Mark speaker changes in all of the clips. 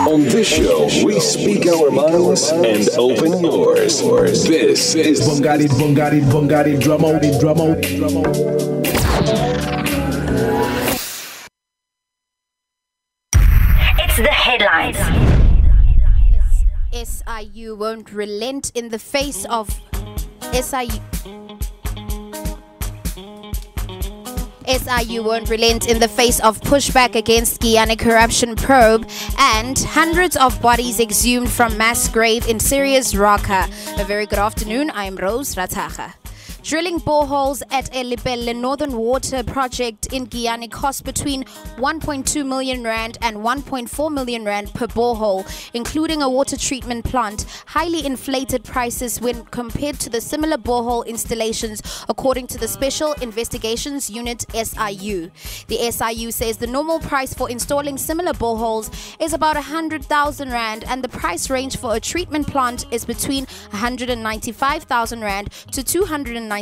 Speaker 1: On this show, we speak our minds and open yours. This is
Speaker 2: Bongari Drummo.
Speaker 3: It's the headlines.
Speaker 4: SIU won't relent in the face of SIU won't relent in the face of pushback against Guyana corruption probe, and hundreds of bodies exhumed from mass grave in Syria's Raqqa. A very good afternoon. I'm Rose Ratacha. Drilling boreholes at El Libelle Northern Water Project in Guyana cost between 1.2 million rand and 1.4 million rand per borehole, including a water treatment plant. Highly inflated prices when compared to the similar borehole installations, according to the Special Investigations Unit SIU. The SIU says the normal price for installing similar boreholes is about 100,000 rand, and the price range for a treatment plant is between 195,000 rand to 295,000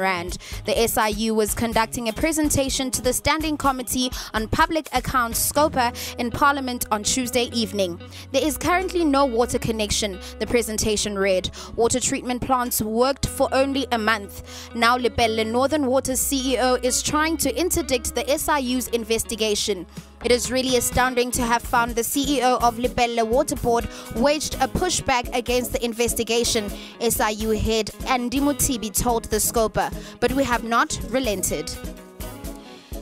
Speaker 4: rand. The SIU was conducting a presentation to the Standing Committee on Public Accounts SCOPA in Parliament on Tuesday evening. There is currently no water connection, the presentation read. Water treatment plants worked for only a month. Now Libelle Northern Water CEO is trying to interdict the SIU's investigation. It is really astounding to have found the CEO of Libelle Water Board waged a pushback against the investigation, SIU head Andy Mutibi told the Scopa, but we have not relented.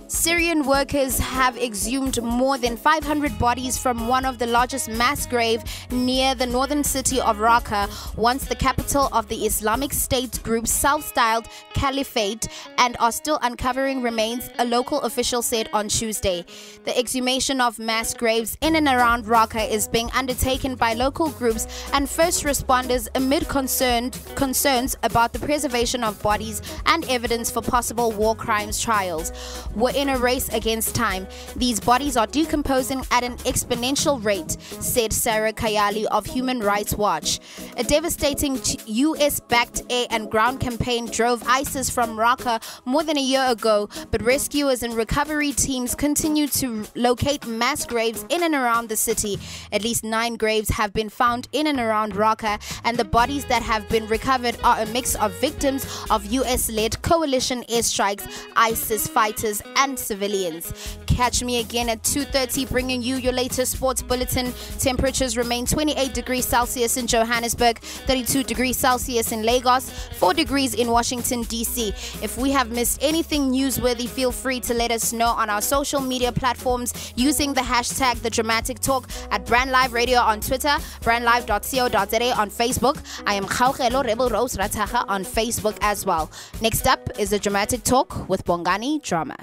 Speaker 4: Syrian workers have exhumed more than 500 bodies from one of the largest mass graves near the northern city of Raqqa, once the capital of the Islamic State group self-styled Caliphate, and are still uncovering remains, a local official said on Tuesday. The exhumation of mass graves in and around Raqqa is being undertaken by local groups and first responders amid concerns about the preservation of bodies and evidence for possible war crimes trials. We're in a race against time. These bodies are decomposing at an exponential rate, said Sarah Kayali of Human Rights Watch. A devastating US-backed air and ground campaign drove ISIS from Raqqa more than a year ago, but rescuers and recovery teams continue to locate mass graves in and around the city. At least 9 graves have been found in and around Raqqa, and the bodies that have been recovered are a mix of victims of US-led coalition airstrikes, ISIS fighters, and civilians. Catch me again at 2:30, bringing you your latest sports bulletin. Temperatures remain 28 degrees Celsius in Johannesburg, 32 degrees Celsius in Lagos, 4 degrees in Washington, D.C. If we have missed anything newsworthy, feel free to let us know on our social media platforms using the hashtag The Dramatic Talk at Brand Live Radio on Twitter, brandlive.co.za on Facebook. I am Khaukelo Rebel Rose Ratacha on Facebook as well. Next up is The Dramatic Talk with Bongani Drama.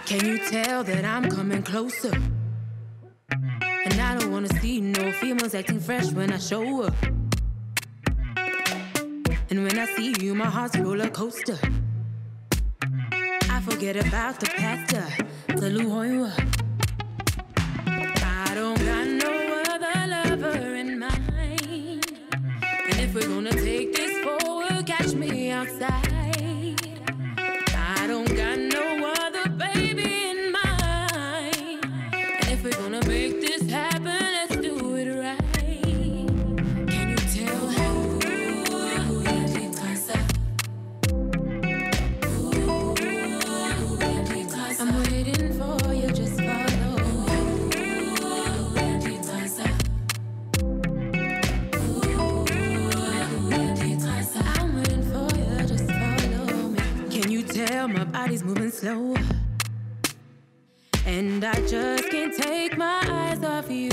Speaker 5: Can you tell that I'm coming closer? And I don't wanna see no females acting fresh when I show up. And when I see you, my heart's a roller coaster. I forget about the pastor, the Luhoywa. I don't got no other lover in mind. And if we're gonna take this forward, catch me outside. I don't got no other baby in mind. And if we're gonna make this happen, let's do it right. Can you tell who you closer? I'm waiting for you, just follow. I'm waiting for you, just follow me. Can you tell my body's moving slow? And I just can't take my eyes off you.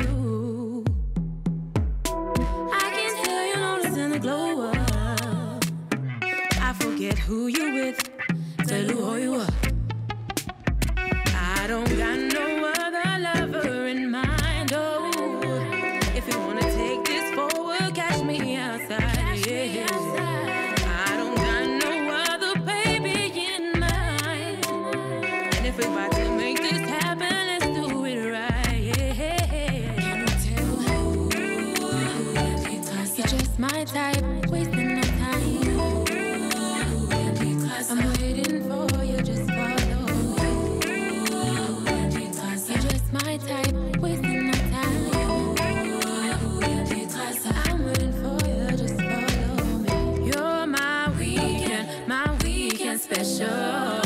Speaker 5: I can tell you noticing the glow up. I forget who you with, tell you who you are. I don't got no other lover in mind. Oh, if you wanna take this forward, catch me outside. Yeah. I don't got no other baby in mind. If we're about to make this happen, let's do it right. Can you tell you're just my type, wasting no time. I'm waiting for you, just follow. You're just my type, wasting no time. I'm waiting for you, just follow me. You're my weekend special.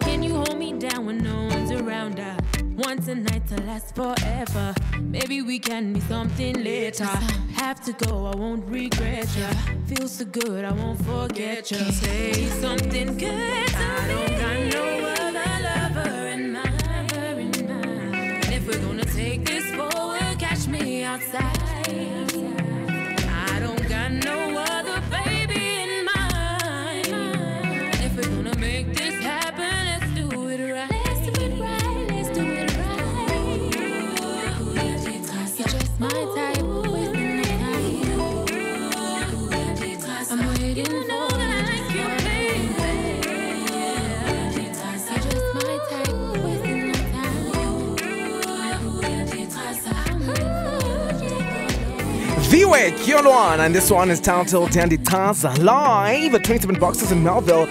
Speaker 5: Can you hold me down when no one's around? I want tonight to last forever. Maybe we can be something later. Have to go, I won't regret ya. Feel so good, I won't forget ya. Say something good to me. I don't got no other lover in mind. And if we're gonna take this forward, catch me outside. I don't got no other baby in mind. And if we're gonna make this happen, let's do it right. Let's do it right, let's do it right. You're just my type, wasting no time. I'm waiting for you, baby. You're just my type, wasting no time. I'm waiting for you.
Speaker 2: VOA Kyolwan, and this one is titled Dandy Taza live at 27 boxes in Melville.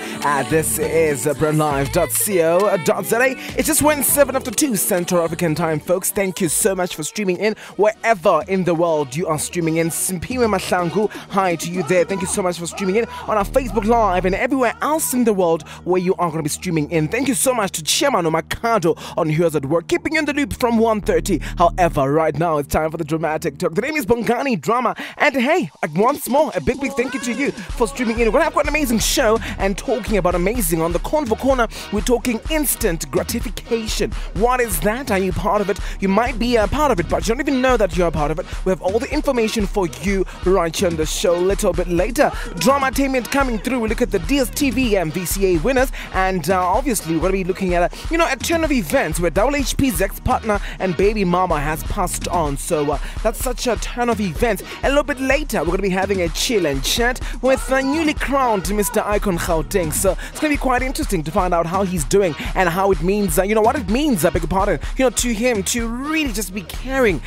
Speaker 2: This is brandlive.co.za. It just went 7 after 2 Central African time, folks. Thank you so much for streaming in wherever in the world you are streaming in. Simpiwe Mahlangu, hi to you there. Thank you so much for streaming in on our Facebook Live and everywhere else in the world where you are going to be streaming in. Thank you so much to Chairman Makado on Heroes at Work, keeping you in the loop from 1:30. However, right now it's time for the dramatic talk. The name is Bongani Drama, and hey, once more, a big thank you to you for streaming in. We're going to have quite an amazing show, and talking about amazing, on the Convo Corner, we're talking instant gratification. What is that? Are you part of it? You might be a part of it, but you don't even know that you're a part of it. We have all the information for you right here on the show a little bit later. Dramatainment coming through. We look at the DSTV and VCA winners, and obviously we're going to be looking at a turn of events where WHP's ex-partner and baby mama has passed on. So that's such a turn of events. A little bit later, we're going to be having a chill and chat with newly crowned Mr. Icon Gauteng. So it's going to be quite interesting to find out how he's doing and how it means, what it means, I beg your pardon, to him to really just be carrying,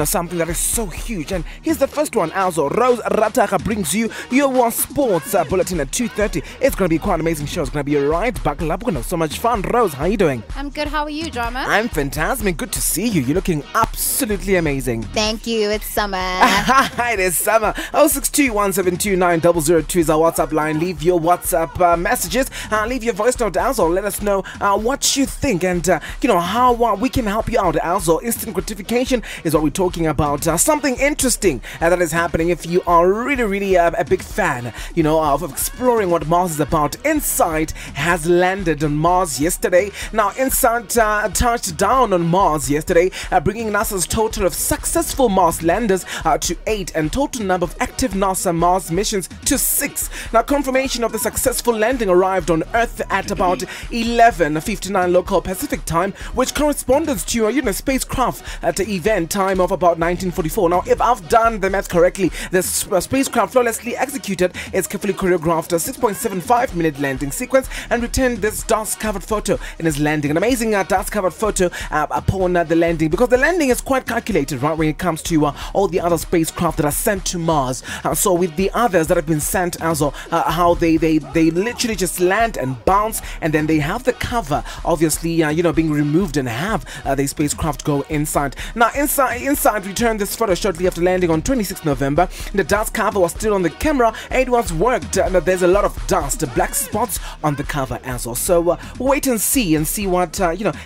Speaker 2: something that is so huge. And here's the first one, also. Rose Rataka brings you your One Sports bulletin at 2:30. It's going to be quite an amazing show. It's going to be a ride. Buckle up. We're going to have so much fun. Rose, how are you doing?
Speaker 4: I'm good. How are you, Drama?
Speaker 2: I'm fantastic. Good to see you. You're looking absolutely amazing.
Speaker 4: Thank you. It's summer.
Speaker 2: It is summer. 062-172-9002 is our WhatsApp line. Leave your WhatsApp messages. Leave your voice note also. Let us know what you think and how we can help you out. Also, instant gratification is what we're talking about. Something interesting that is happening if you are really a big fan, of exploring what Mars is about. InSight has landed on Mars yesterday. Now, InSight touched down on Mars yesterday, bringing NASA's total of successful Mars landers to 8 and total number of active NASA Mars missions to 6. Now, confirmation of the successful landing arrived on Earth at about 11:59 local Pacific time, which corresponds to spacecraft at the event time of about 1944. Now, if I've done the math correctly, the spacecraft flawlessly executed its carefully choreographed 6.75-minute landing sequence and returned this dust-covered photo in its landing. An amazing dust-covered photo upon the landing, because the landing is quite calculated, right, when it comes to all the other spacecraft that are sent to Mars. So with the others that have been sent, also how they literally just land and bounce, and then they have the cover, obviously, being removed and have the spacecraft go inside. Now, InSight returned this photo shortly after landing on 26 November. The dust cover was still on the camera, and it was worked. There's a lot of dust, black spots on the cover as well. So wait and see what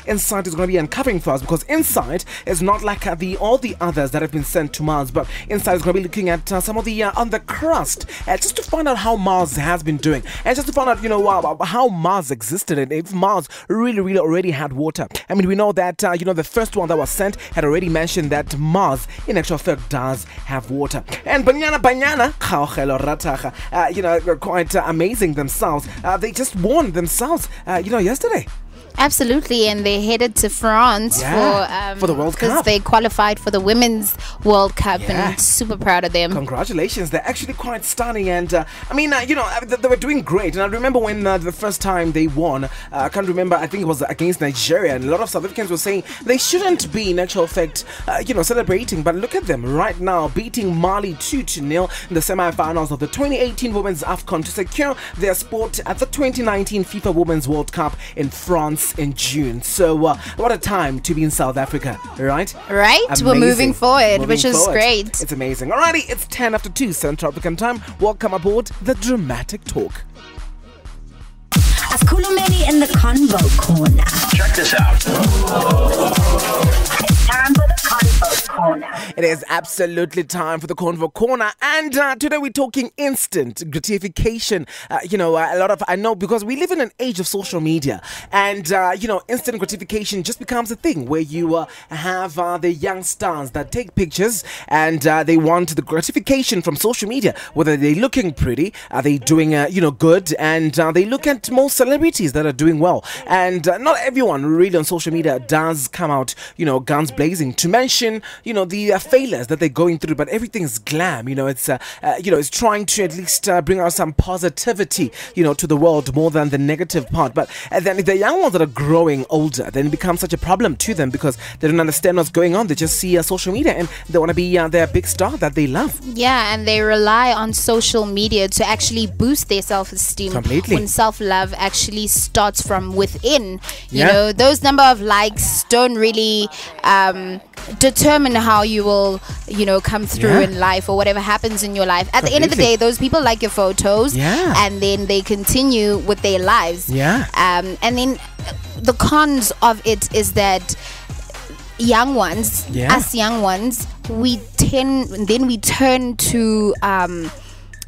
Speaker 2: InSight is going to be uncovering for us, because InSight is not like all the others that have been sent to Mars, but InSight is going to be looking at some of the on the crust, just to find out how Mars has been doing, and just to find out how Mars existed, and if Mars really already had water. I mean, we know that the first one that was sent had already mentioned that Mars in actual fact does have water. And Banyana quite amazing themselves. They just won themselves yesterday.
Speaker 4: Absolutely, and they headed to France
Speaker 2: for the World
Speaker 4: because
Speaker 2: Cup.
Speaker 4: they qualified for the Women's World Cup,
Speaker 2: Yeah.
Speaker 4: and super proud of them.
Speaker 2: Congratulations, they're actually quite stunning, and they were doing great. And I remember when the first time they won, I can't remember, I think it was against Nigeria, and a lot of South Africans were saying they shouldn't be in actual fact celebrating, but look at them right now, beating Mali 2-0 in the semi-finals of the 2018 Women's AFCON to secure their spot at the 2019 FIFA Women's World Cup in France in June. So what a time to be in South Africa, right?
Speaker 4: Right? We're
Speaker 2: Amazing.
Speaker 4: moving forward,
Speaker 2: Moving
Speaker 4: which is
Speaker 2: forward.
Speaker 4: great.
Speaker 2: It's amazing. Alrighty, it's 10 after 2 Central African time. Welcome aboard the Dramatic Talk.
Speaker 3: Askhulumeni in the Convo Corner.
Speaker 1: Check this out.
Speaker 3: It's time for the Convo Corner.
Speaker 2: It is absolutely time for the Convo Corner, and today we're talking instant gratification. I know because we live in an age of social media, and instant gratification just becomes a thing where you have the young stars that take pictures, and they want the gratification from social media, whether they're looking pretty, are they doing good, and they look at most celebrities that are doing well, and not everyone really on social media does come out guns blazing to mention the failures that they're going through, but everything's glam. It's trying to at least bring out some positivity to the world more than the negative part. But then if the young ones that are growing older, then it becomes such a problem to them because they don't understand what's going on. They just see social media and they want to be their big star that they love.
Speaker 4: Yeah, and they rely on social media to actually boost their self-esteem.
Speaker 2: Completely.
Speaker 4: When self-love actually starts from within.
Speaker 2: Yeah.
Speaker 4: Those number of likes don't really determine how you will, come through
Speaker 2: Yeah.
Speaker 4: in life or whatever happens in your life. At the end of the
Speaker 2: Completely.
Speaker 4: day, those people like your photos,
Speaker 2: Yeah.
Speaker 4: and then they continue with their lives.
Speaker 2: Yeah.
Speaker 4: And then the cons of it is that young ones,
Speaker 2: Yeah.
Speaker 4: us young ones, we turn to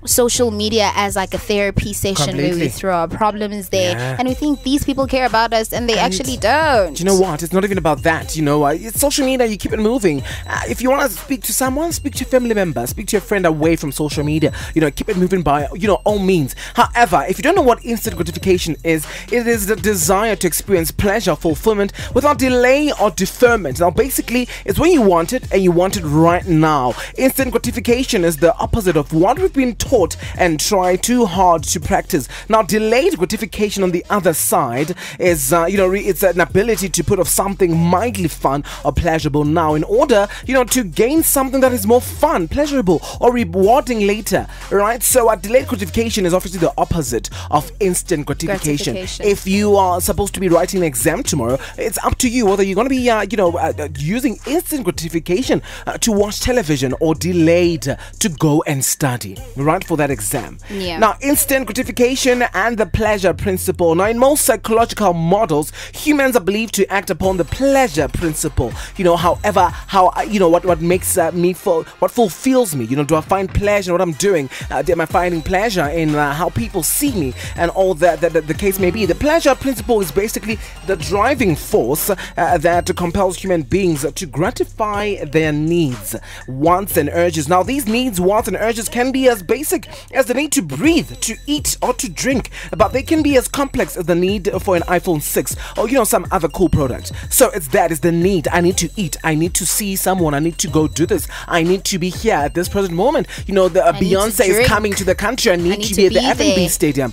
Speaker 4: social media as like a therapy session where
Speaker 2: Completely.
Speaker 4: we throw our problems there,
Speaker 2: Yeah.
Speaker 4: and we think these people care about us, and they actually don't.
Speaker 2: Do you know what? It's not even about that. It's social media. You keep it moving. If you want to speak to someone, speak to your family member, speak to your friend away from social media. Keep it moving by all means. However, if you don't know what instant gratification is, it is the desire to experience pleasure, fulfillment without delay or deferment. Now, basically, it's when you want it and you want it right now. Instant gratification is the opposite of what we've been taught and try too hard to practice. Now, delayed gratification on the other side is, it's an ability to put off something mildly fun or pleasurable now in order, to gain something that is more fun, pleasurable, or rewarding later, right? So, delayed gratification is obviously the opposite of instant gratification. If you are supposed to be writing an exam tomorrow, it's up to you whether you're going to be, using instant gratification to watch television or delayed to go and study, right? For that exam.
Speaker 4: Yeah.
Speaker 2: Now, instant gratification and the pleasure principle. Now, in most psychological models, humans are believed to act upon the pleasure principle. However, what makes me feel, what fulfills me? Do I find pleasure in what I'm doing? Am I finding pleasure in how people see me and all that the case may be? The pleasure principle is basically the driving force that compels human beings to gratify their needs, wants, and urges. Now, these needs, wants, and urges can be as basic as the need to breathe, to eat, or to drink, but they can be as complex as the need for an iPhone 6 or some other cool product. So it's the need. I need to eat, I need to see someone, I need to go do this, I need to be here at this present moment. Beyonce is coming to the country, I need to be at the F&B stadium.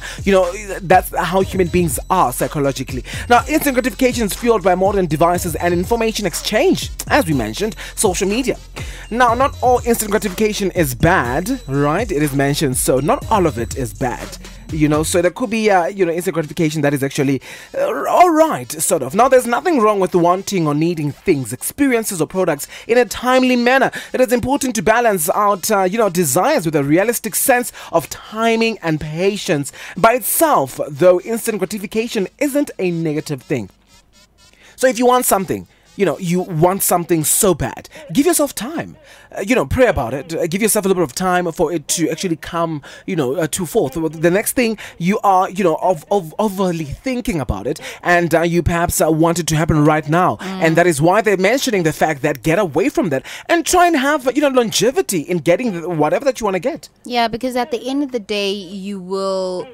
Speaker 2: That's how human beings are psychologically. Now, instant gratification is fueled by modern devices and information exchange, as we mentioned, social media. Now, not all instant gratification is bad, right? It is mentioned, so not all of it is bad. So there could be, instant gratification that is actually alright, sort of. Now, there's nothing wrong with wanting or needing things, experiences, or products in a timely manner. It is important to balance out, desires with a realistic sense of timing and patience. By itself, though, instant gratification isn't a negative thing. So if you want something, you want something so bad, give yourself time. Pray about it. Give yourself a little bit of time for it to actually come, to forth. The next thing you are, overly thinking about it, and you perhaps want it to happen right now. And that is why they're mentioning the fact that get away from that and try and have, longevity in getting whatever that you want to get.
Speaker 4: Yeah, because at the end of the day, you will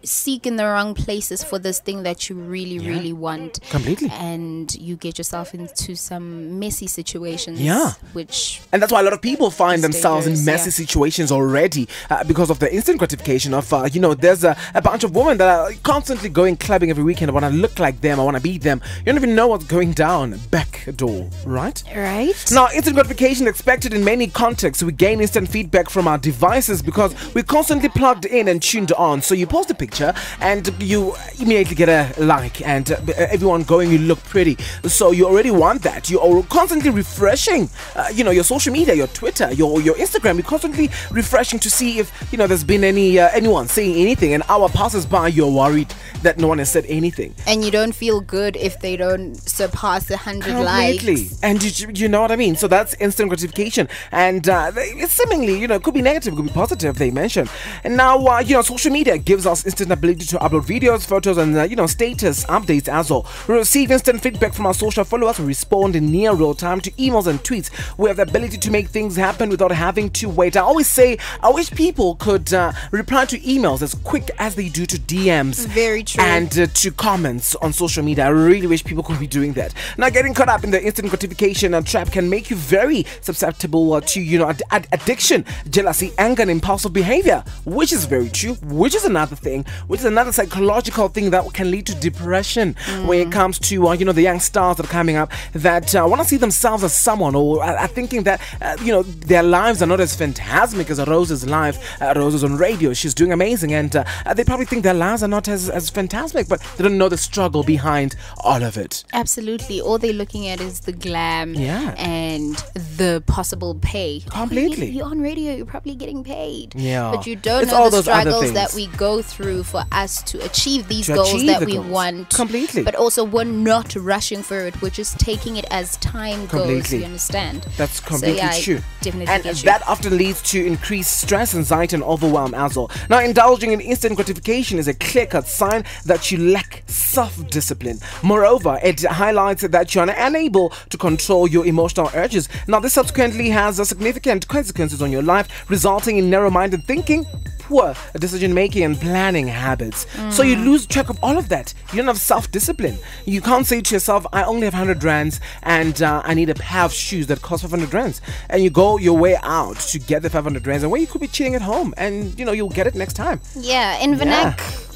Speaker 4: seek in the wrong places for this thing that you really want.
Speaker 2: Completely.
Speaker 4: And you get yourself into some messy situations.
Speaker 2: Yeah. And that's why a lot of people find themselves in messy situations already because of the instant gratification of, there's a bunch of women that are constantly going clubbing every weekend. I want to look like them. I want to be them. You don't even know what's going down back door, right?
Speaker 4: Right.
Speaker 2: Now, instant gratification expected in many contexts. We gain instant feedback from our devices because we're constantly plugged in and tuned on. So you post a picture and you immediately get a like, and everyone going, you look pretty. So you already want that. You're constantly refreshing, your social media, your Twitter, your Instagram. You're constantly refreshing to see if, there's been anyone saying anything. An hour passes by, you're worried that no one has said anything.
Speaker 4: And you don't feel good if they don't surpass 100 likes.
Speaker 2: And you know what I mean? So that's instant gratification. And it's seemingly, it could be negative, it could be positive, they mention. And now, social media gives us instant ability to upload videos, photos, and, status updates as well. We receive instant feedback from our social followers. We respond in near real time to emails and tweets. We have the ability to make things happen without having to wait. I always say, I wish people could reply to emails as quick as they do to DMs.
Speaker 4: Very true.
Speaker 2: And to comments on social media. I really wish people could be doing that. Now, getting caught up in the instant gratification trap can make you very susceptible to, addiction, jealousy, anger, and impulsive behavior, which is very true, which is another thing, which is another psychological thing that can lead to depression when it comes to, the young stars that are coming up that want to see themselves as someone, or are thinking that, their lives are not as fantastic as Rose's life. Rose is on radio, she's doing amazing, and they probably think their lives are not as fantastic, but they don't know the struggle behind all of it.
Speaker 4: Absolutely. All they're looking at is the glam and the possible pay.
Speaker 2: Completely.
Speaker 4: You're on radio, you're probably getting paid.
Speaker 2: Yeah.
Speaker 4: But you don't know the struggles that we go through for us to achieve these goals that we want.
Speaker 2: Completely.
Speaker 4: But also, we're not rushing for it. We're just taking it as time goes. You understand?
Speaker 2: That's completely true.
Speaker 4: Definitely.
Speaker 2: And that often leads to increased stress, anxiety, and overwhelm as well. Now, indulging in instant gratification is a clear-cut sign that you lack self-discipline. Moreover, it highlights that you're unable to control your emotional urges. Now, this subsequently has significant consequences on your life, resulting in narrow-minded thinking, poor decision-making, and planning habits. So you lose track of all of that. You don't have self-discipline. You can't say to yourself, I only have 100 rands and I need a pair of shoes that cost 500 rands. And you go your way out to get the 500 rands, and where you could be chilling at home, and you'll get it next time.
Speaker 4: Yeah, in Vernac,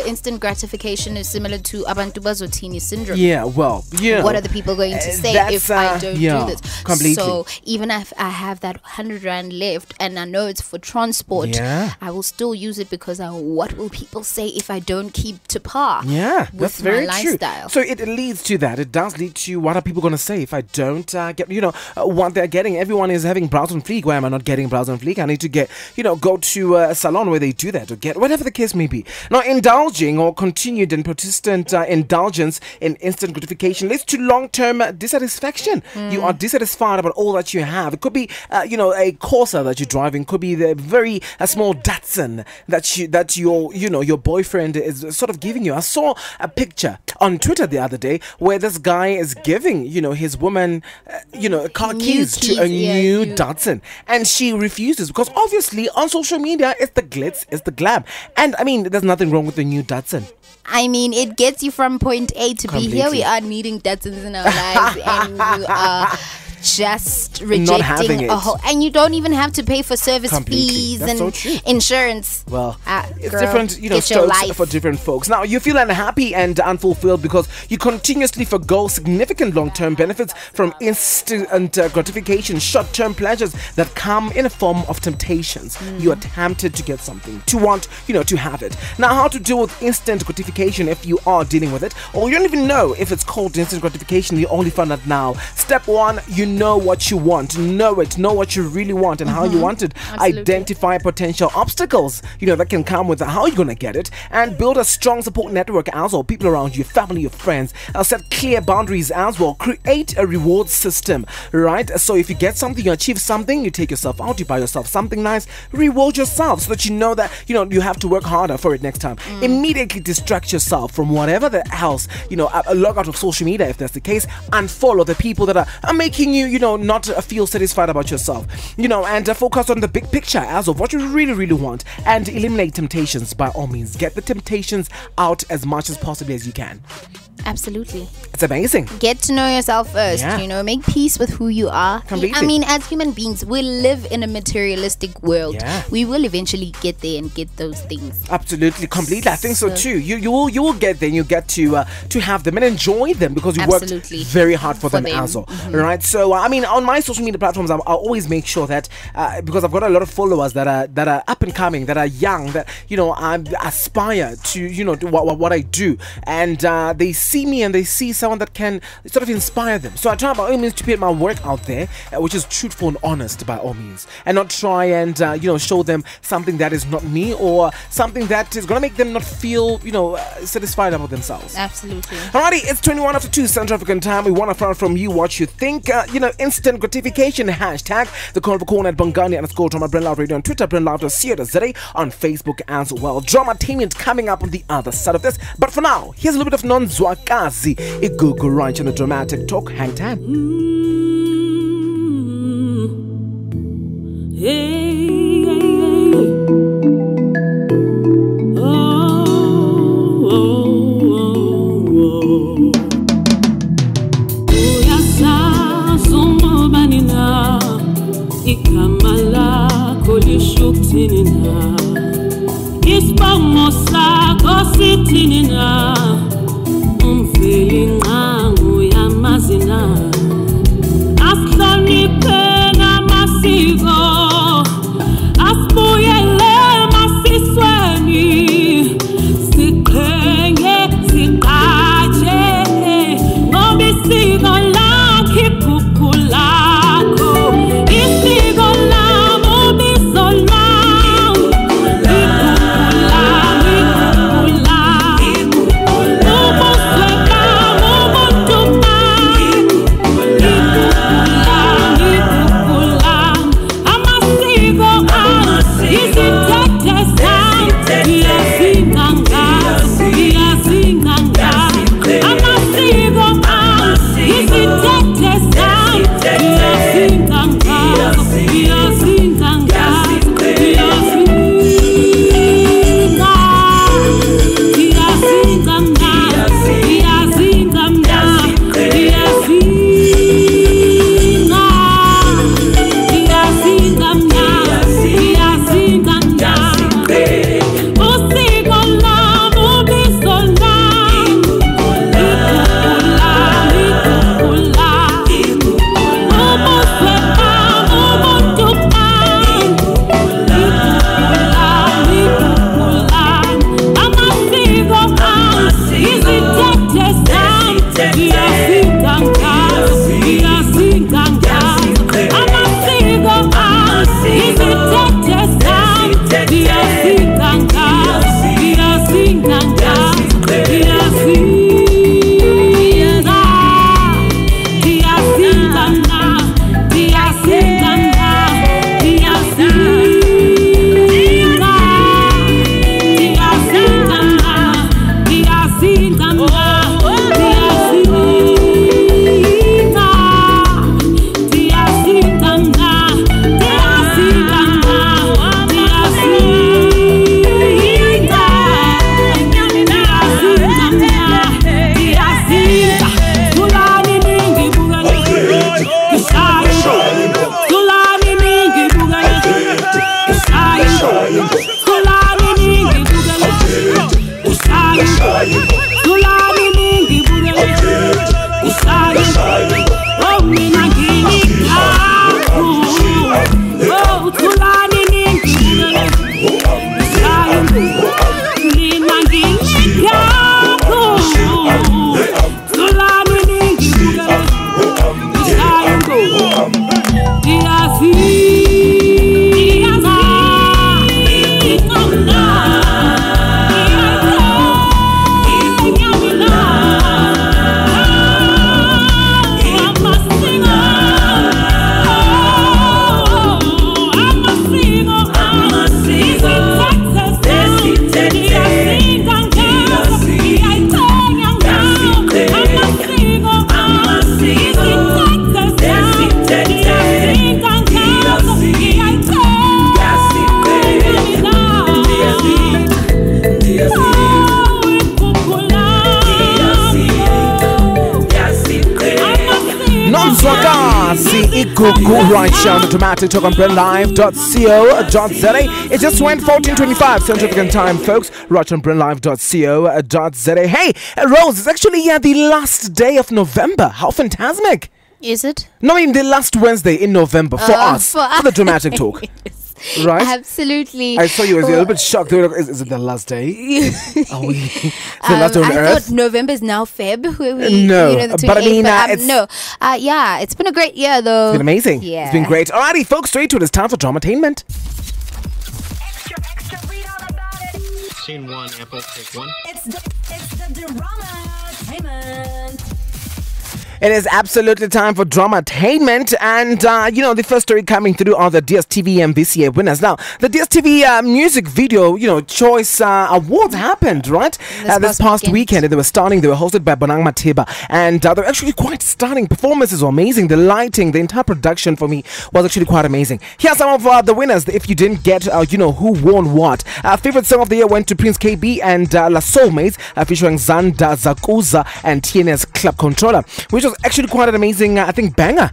Speaker 4: instant gratification is similar to abantu bazothini syndrome.
Speaker 2: Yeah, well,
Speaker 4: what are the people going to say if I don't do this?
Speaker 2: Completely.
Speaker 4: So even if I have that 100 rand left and I know it's for transport, I will still use it because what will people say if I don't keep to par?
Speaker 2: Yeah,
Speaker 4: with
Speaker 2: that's very
Speaker 4: my
Speaker 2: true.
Speaker 4: lifestyle.
Speaker 2: So it leads to that. It does lead to what are people going to say if I don't get, what they're getting. Everyone is having brows on fleek. Why am I not getting brows on fleek? I need to get, go to a salon where they do that, or get whatever the case may be. Now, indulging or continued and persistent indulgence in instant gratification leads to long-term dissatisfaction. You are dissatisfied about all that you have. It could be, a Corsa that you're driving. Could be the very small Datsun that your boyfriend is sort of giving you. I saw a picture on Twitter the other day where this guy is giving, his woman, car keys to a new Datsun, and she refuses because obviously on social media it's the glitz, it's the glam, and I mean there's nothing wrong with the new Datsun.
Speaker 4: I mean, it gets you from point A to B. Here we are needing Datsuns in our lives, and you are just rejecting a whole, and you don't even have to pay for service fees and insurance.
Speaker 2: Well, it's different, strokes for different folks. Now, you feel unhappy and unfulfilled because you continuously forgo significant long-term benefits from instant gratification, short-term pleasures that come in a form of temptations. You are tempted to get something, to want, to have it. Now, how to deal with instant gratification if you are dealing with it, or you don't even know if it's called instant gratification, you only find out now. Step one, know what you want, know what you really want and how you want it. Absolutely. Identify potential obstacles that can come with how you're gonna get it, and build a strong support network as well. People around you, family, your friends. Set clear boundaries as well. Create a reward system, right? So if you get something, you achieve something, you take yourself out, you buy yourself something nice, reward yourself so that you know that you have to work harder for it next time. Immediately distract yourself from whatever else, log out of social media if that's the case, and follow the people that are making you know, not feel satisfied about yourself, you know, and focus on the big picture as of what you really want, and eliminate temptations. By all means, get the temptations out as much as possibly as you can.
Speaker 4: Absolutely.
Speaker 2: It's amazing.
Speaker 4: Get to know yourself first, you know, make peace with who you are.
Speaker 2: Completely.
Speaker 4: I mean, as human beings, we live in a materialistic world.
Speaker 2: Yeah.
Speaker 4: We will eventually get there and get those things.
Speaker 2: Absolutely, completely. I think so too. You will get there, and you get to have them and enjoy them, because you worked very hard for them as well. Right? So I mean, on my social media platforms, I'll always make sure that because I've got a lot of followers that are up and coming, that are young, that, you know, I aspire to, you know, do what I do, and they see me and they see someone that can sort of inspire them. So I try by all means to put my work out there, which is truthful and honest by all means, and not try and you know, show them something that is not me, or something that is gonna make them not feel, you know, satisfied about themselves.
Speaker 4: Absolutely.
Speaker 2: Alrighty, it's 21 after 2 Central African time. We want to find out from you what you think. You know, instant gratification, hashtag the Convo Corner at Bongani _ Drama Brand Loud Radio on Twitter, Brand Loud _CA on Facebook as well. Drama-tainment coming up on the other side of this. But for now, here's a little bit of Non-Zwakazi, Igugu Ranch on the Dramatic Talk. Hang time. Absolutely igugu right here on the Dramatic Talk on BrentLive.co.za. It just went 14:25 Central African Time, folks. Right on BrentLive.co.za. Hey, Rose, it's actually the last day of November. How fantastic!
Speaker 4: Is it?
Speaker 2: No, I mean the last Wednesday in November for us.
Speaker 4: For
Speaker 2: the Dramatic Talk. Right?
Speaker 4: Absolutely.
Speaker 2: I saw you as a little bit shocked. Is it the last day? Are we? Is the last day on
Speaker 4: I
Speaker 2: Earth?
Speaker 4: thought November is now Feb.
Speaker 2: No, but I mean,
Speaker 4: no. Yeah, it's been a great year though.
Speaker 2: It's been amazing.
Speaker 4: Yeah.
Speaker 2: It's been great. Alrighty, folks, straight to it. It's time for Dramatainment.
Speaker 3: Extra, read all about it.
Speaker 6: Scene one, Apple, take one.
Speaker 3: It's the Drama-tainment.
Speaker 2: It is absolutely time for Dramatainment, and the first story coming through are the DSTV MVCA winners. Now, the DSTV music video, choice awards happened, right? This past weekend. They were stunning. They were hosted by Bonang Matiba, and they were actually quite stunning. Performances were amazing. The lighting, the entire production for me was actually quite amazing. Here are some of the winners. If you didn't get, who won what. Favorite song of the year went to Prince KB and La Soulmates, featuring Zanda Zakuza and TNS Club Controller, which was actually quite an amazing, I think, banger.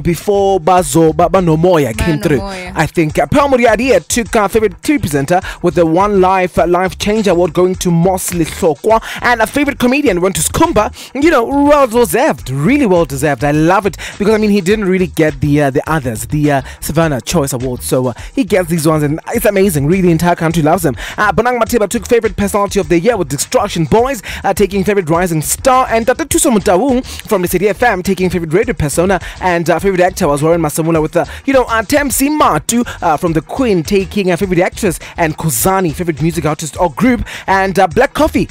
Speaker 2: Before Bazo No Moya came through. I think Pearl Muriadia took favorite TV presenter with the One Life Change Award going to Mos Lihlokwa, and a favorite comedian went to Skumba. Well deserved, really well deserved. I love it because he didn't really get the others, the Savannah Choice Awards, so he gets these ones, and it's amazing. Really, the entire country loves him. Bonang Matiba took favorite personality of the year with Destruction Boys, taking favorite rising star, and Dr. Tuso Mutawung from the City FM taking favorite radio persona, and favorite actor was Warren Masamula with Temsi Matu from The Queen taking a favorite actress, and Kuzani favorite music artist or group, and Black Coffee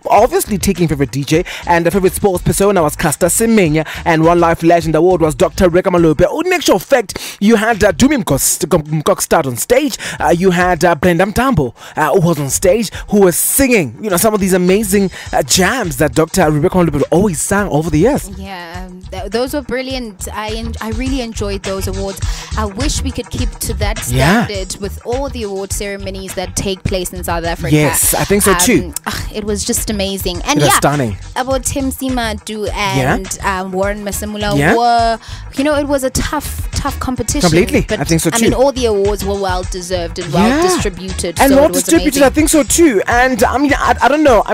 Speaker 2: obviously taking favorite DJ, and the favorite sports persona was Caster Semenya, and One Life Legend Award was Dr. Reka Malope. In actual fact, you had Dumi Mkokstad on stage, you had Brenda Mtambo who was on stage, who was singing some of these amazing jams that Dr. Rebecca Malope always sang over the years.
Speaker 4: Yeah, those were brilliant. I really enjoyed those awards. I wish we could keep to that standard with all the award ceremonies that take place in South Africa.
Speaker 2: Yes, I think so too.
Speaker 4: It was just amazing. And
Speaker 2: stunning.
Speaker 4: About Tim Simadu and Warren Masamula were, it was a tough competition.
Speaker 2: Completely,
Speaker 4: but
Speaker 2: I think so too.
Speaker 4: All the awards were well deserved and well distributed.
Speaker 2: And
Speaker 4: so
Speaker 2: well distributed, I think so too. And I don't know.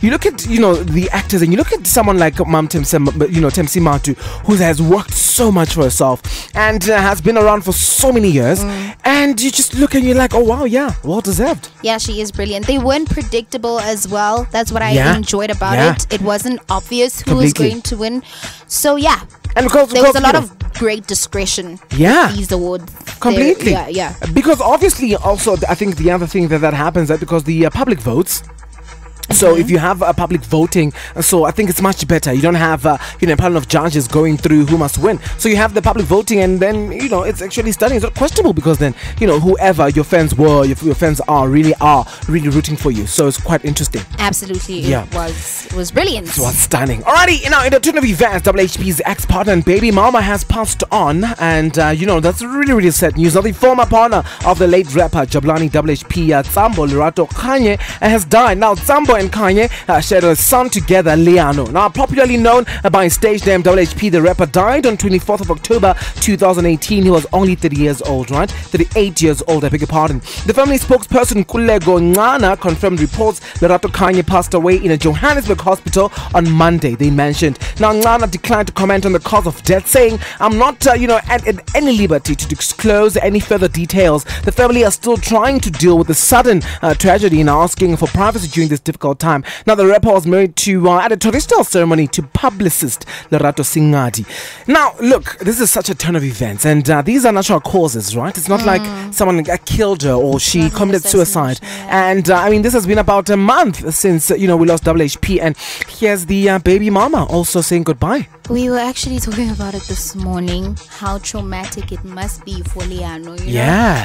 Speaker 2: You look at the actors, and you look at someone like Temsi Matu, who has worked so much for herself and has been around for so many years, and you just look and you're like, oh wow, well deserved.
Speaker 4: Yeah, she is brilliant. They weren't predictable as well. That's what I enjoyed about it. It wasn't obvious who was going to win. So
Speaker 2: and because
Speaker 4: there was a lot of great discretion with these awards.
Speaker 2: Completely.
Speaker 4: Yeah.
Speaker 2: Because obviously also I think the other thing that happens is because the public votes. So if you have a public voting, so I think it's much better. You don't have a panel of judges going through who must win. So you have the public voting, and then it's actually stunning. It's not questionable because then whoever your fans were, your fans are really rooting for you. So it's quite interesting.
Speaker 4: Absolutely, it was brilliant.
Speaker 2: It was stunning. Alrighty, in a turn of events, WHP's ex-partner and baby mama has passed on, and that's really sad news. Now the former partner of the late rapper Jabulani WHP, Tsambo Lerato Kanye, has died. Now Tsambo and Kanye shared a son together, Liano. Now popularly known by his stage name WHP, the rapper died on 24th of October 2018. He was only 38 years old, I beg your pardon. The family spokesperson Kulego Ngana confirmed reports Lerato Kanye passed away in a Johannesburg hospital on Monday, they mentioned. Now Ngana declined to comment on the cause of death, saying, I'm not at any liberty to disclose any further details. The family are still trying to deal with the sudden tragedy and asking for privacy during this difficult time. Now the rapper was married to at a traditional ceremony to publicist Lerato Singadi. Now look, this is such a turn of events, and these are natural causes, right? It's not like someone killed her or she committed suicide. And this has been about a month since we lost WHP, and here's the baby mama also saying goodbye.
Speaker 4: We were actually talking about it this morning, how traumatic it must be for Liano,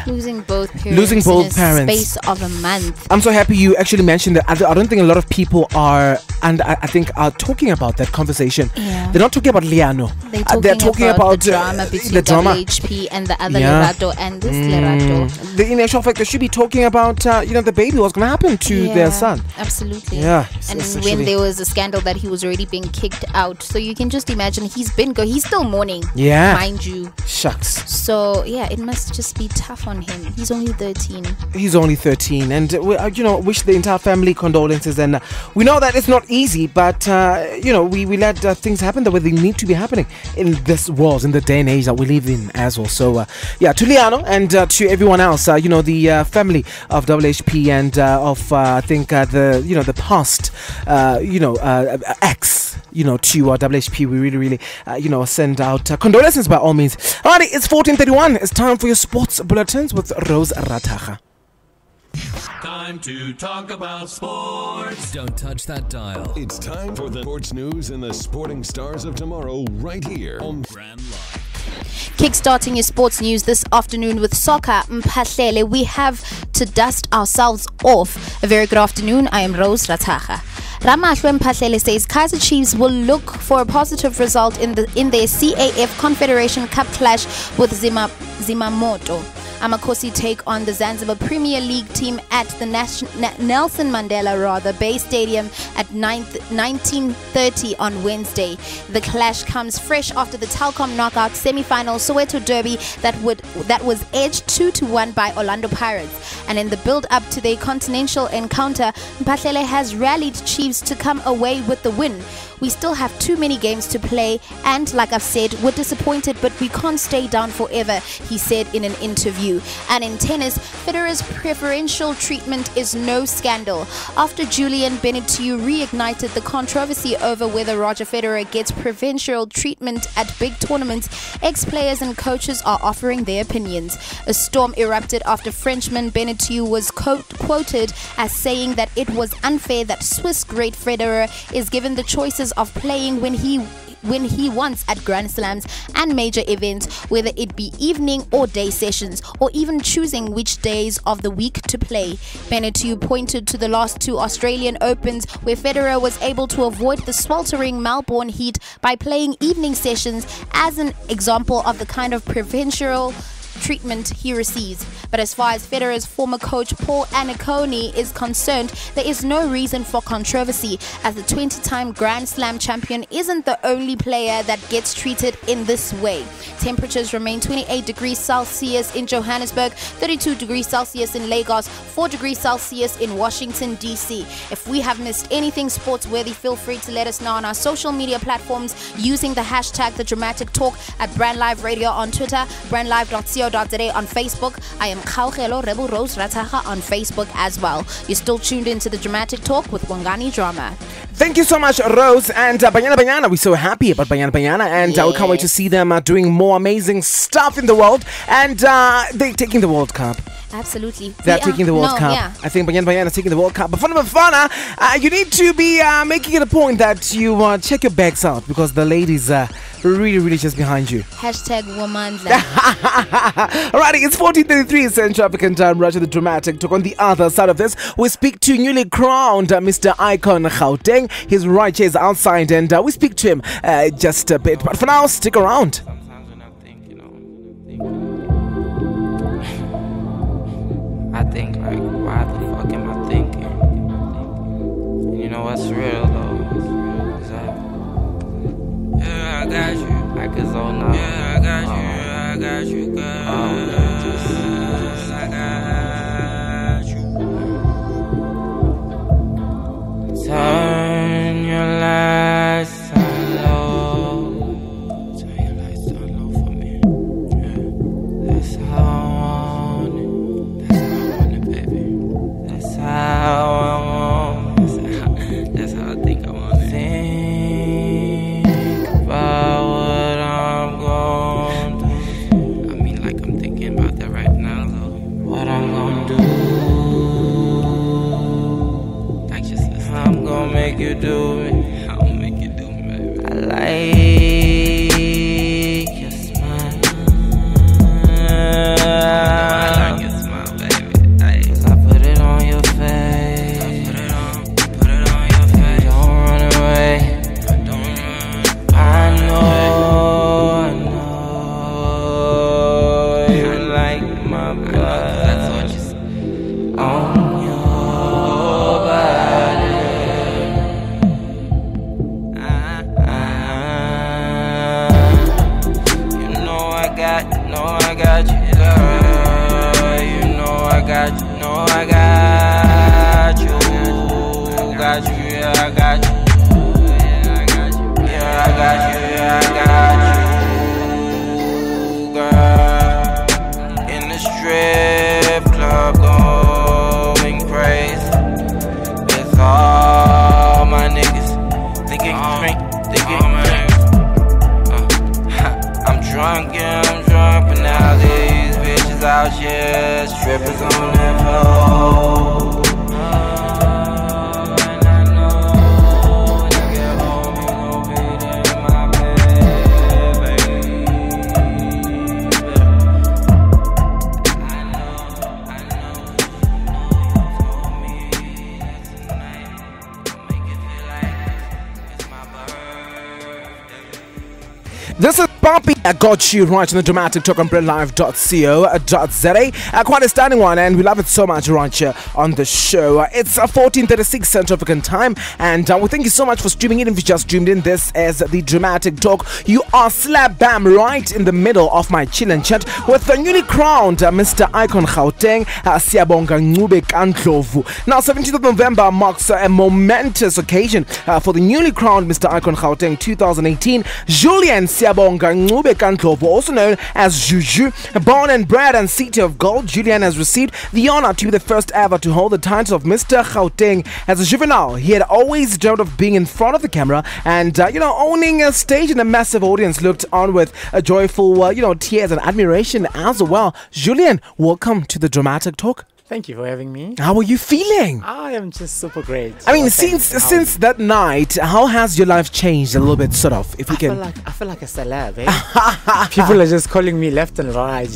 Speaker 4: losing both parents in a space of a month.
Speaker 2: I'm so happy you actually mentioned that. I don't think a lot of people are, and I think are talking about that conversation. They're not talking about Liano.
Speaker 4: They're talking about
Speaker 2: the
Speaker 4: drama between
Speaker 2: the drama.
Speaker 4: WHP and the other
Speaker 2: Yeah.
Speaker 4: Lerato and this Lerato.
Speaker 2: In actual fact, they should be talking about the baby, what's going to happen to their son.
Speaker 4: Absolutely.
Speaker 2: Yeah,
Speaker 4: And
Speaker 2: it's
Speaker 4: when
Speaker 2: actually-
Speaker 4: there was a scandal that he was already being kicked out, so you can just imagine he's still mourning.
Speaker 2: Yeah.
Speaker 4: Mind you.
Speaker 2: Shucks.
Speaker 4: So yeah, it must just be tough on him. He's only 13.
Speaker 2: He's only 13, and wish the entire family condolences. And we know that it's not easy, but we let things happen the way they need to be happening in this world, in the day and age that we live in as well. So to Liano and to everyone else, the family of WHP and of I think the past ex to WHP, we really send out condolences by all means. Alrighty, it's 14:31. It's time for your sports bulletins with Rose Ratacha.
Speaker 7: Time to talk about sports.
Speaker 8: Don't touch that dial.
Speaker 1: It's time for the sports news and the sporting stars of tomorrow right here on
Speaker 8: Brand Live.
Speaker 4: Kickstarting your sports news this afternoon with soccer. Mphahlele, we have to dust ourselves off. A very good afternoon. I am Rose Ratacha. Ramahlwe Mphahlele says Kaizer Chiefs will look for a positive result in their CAF Confederation Cup clash with Zimamoto. Amakosi take on the Zanzibar Premier League team at the Nelson Mandela Bay Stadium at 19:30 on Wednesday. The clash comes fresh after the Telkom knockout semi-final Soweto Derby that was edged 2-1 by Orlando Pirates. And in the build-up to their continental encounter, Mphahlele has rallied Chiefs to come away with the win. We still have too many games to play, and like I've said, we're disappointed, but we can't stay down forever, he said in an interview. And in tennis, Federer's preferential treatment is no scandal. After Julian Benneteau reignited the controversy over whether Roger Federer gets preferential treatment at big tournaments, ex-players and coaches are offering their opinions. A storm erupted after Frenchman Benneteau was quoted as saying that it was unfair that Swiss great Federer is given the choices of playing when he wants at Grand Slams and major events, whether it be evening or day sessions, or even choosing which days of the week to play. Benneteau pointed to the last two Australian Opens where Federer was able to avoid the sweltering Melbourne heat by playing evening sessions as an example of the kind of preferential treatment he receives. But as far as Federer's former coach Paul Annacone is concerned, there is no reason for controversy, as the 20-time Grand Slam champion isn't the only player that gets treated in this way. Temperatures remain 28 degrees Celsius in Johannesburg, 32 degrees Celsius in Lagos, 4 degrees Celsius in Washington, D.C. If we have missed anything sports-worthy, feel free to let us know on our social media platforms using the hashtag The Dramatic Talk at Brand Live Radio on Twitter, brandlive.co.za on Facebook. I am Kaugelo Rebel Rose Ratacha on Facebook as well. You're still tuned into The Dramatic Talk with Wangani Drama.
Speaker 2: Thank you so much, Rose. And Banyana, we're so happy about Banyana, and we can't wait to see them doing more amazing stuff in the world. And they're taking the World Cup.
Speaker 4: Absolutely.
Speaker 2: They're taking the World Cup.
Speaker 4: Yeah.
Speaker 2: I think Banyana is taking the World Cup. But Fana, you need to be making it a point that you check your bags out, because the ladies are really just behind you.
Speaker 4: Hashtag woman.
Speaker 2: Alrighty, it's 14:33 Central African time. Roger the Dramatic Talk. On the other side of this, we speak to newly crowned Mr. Icon Gauteng. His right chair is outside, and we speak to him just a bit. But for now, stick around.
Speaker 9: Sometimes when I think, like, why the fuck am I thinking? And you know what's real though? Is that, yeah, I got you. Like it's all now. Yeah, I got you. I got you, girl. I got you. Turn your lights on low. Turn your lights on low for me. Yeah. That's how I want it. That's how I want it, baby. That's how I want it. That's how I think I want it. Think about what I'm gonna do. I mean, like I'm thinking about that right now, though. What I'm gonna do. Like just listen. I'm gonna make you do me. I'll make you do me, baby. I like your smile. I like your smile, baby. Ay. 'Cause I put it on your face. Put it on your face. Don't run away. Don't run. I know got you. Yeah, I got you. Yeah, I got you. Yeah, I got you, girl. In the strip club, going crazy. It's all my niggas. They get drink, they get drink. I'm drunk, yeah, I'm drunk, but now these bitches out here, strippers on their floor. And I know when I get home, you gon' be there in my bed, baby. I know you told me tonight, make it feel like it's my birthday.
Speaker 2: This is Poppy. I got you right on the Dramatic Talk on BritLive.co.za. Quite a stunning one, and we love it so much right here on the show. It's 14:36 Central African time, and we thank you so much for streaming in. If you just streamed in, this is the Dramatic Talk. You are slap bam right in the middle of my chill and chat with the newly crowned Mr. Icon Gauteng, Siyabonga Ncube Kandlovu. Now, 17th of November marks a momentous occasion for the newly crowned Mr. Icon Gauteng 2018, Julian Siyabonga Ncube Kandlovu, also known as Juju. Born and bred in City of Gold, Julian has received the honor to be the first ever to hold the title of Mr. Gauteng. As a juvenile, he had always dreamt of being in front of the camera and, owning a stage and a massive audience looked on with a joyful, tears and admiration as well. Julian, welcome to the Dramatic Talk.
Speaker 8: Thank you for having me.
Speaker 2: How are you feeling?
Speaker 8: I am just super great.
Speaker 2: I mean, since that night, how has your life changed a little bit, sort of? If we can,
Speaker 8: I feel like a celeb. Eh? People are just calling me left and right.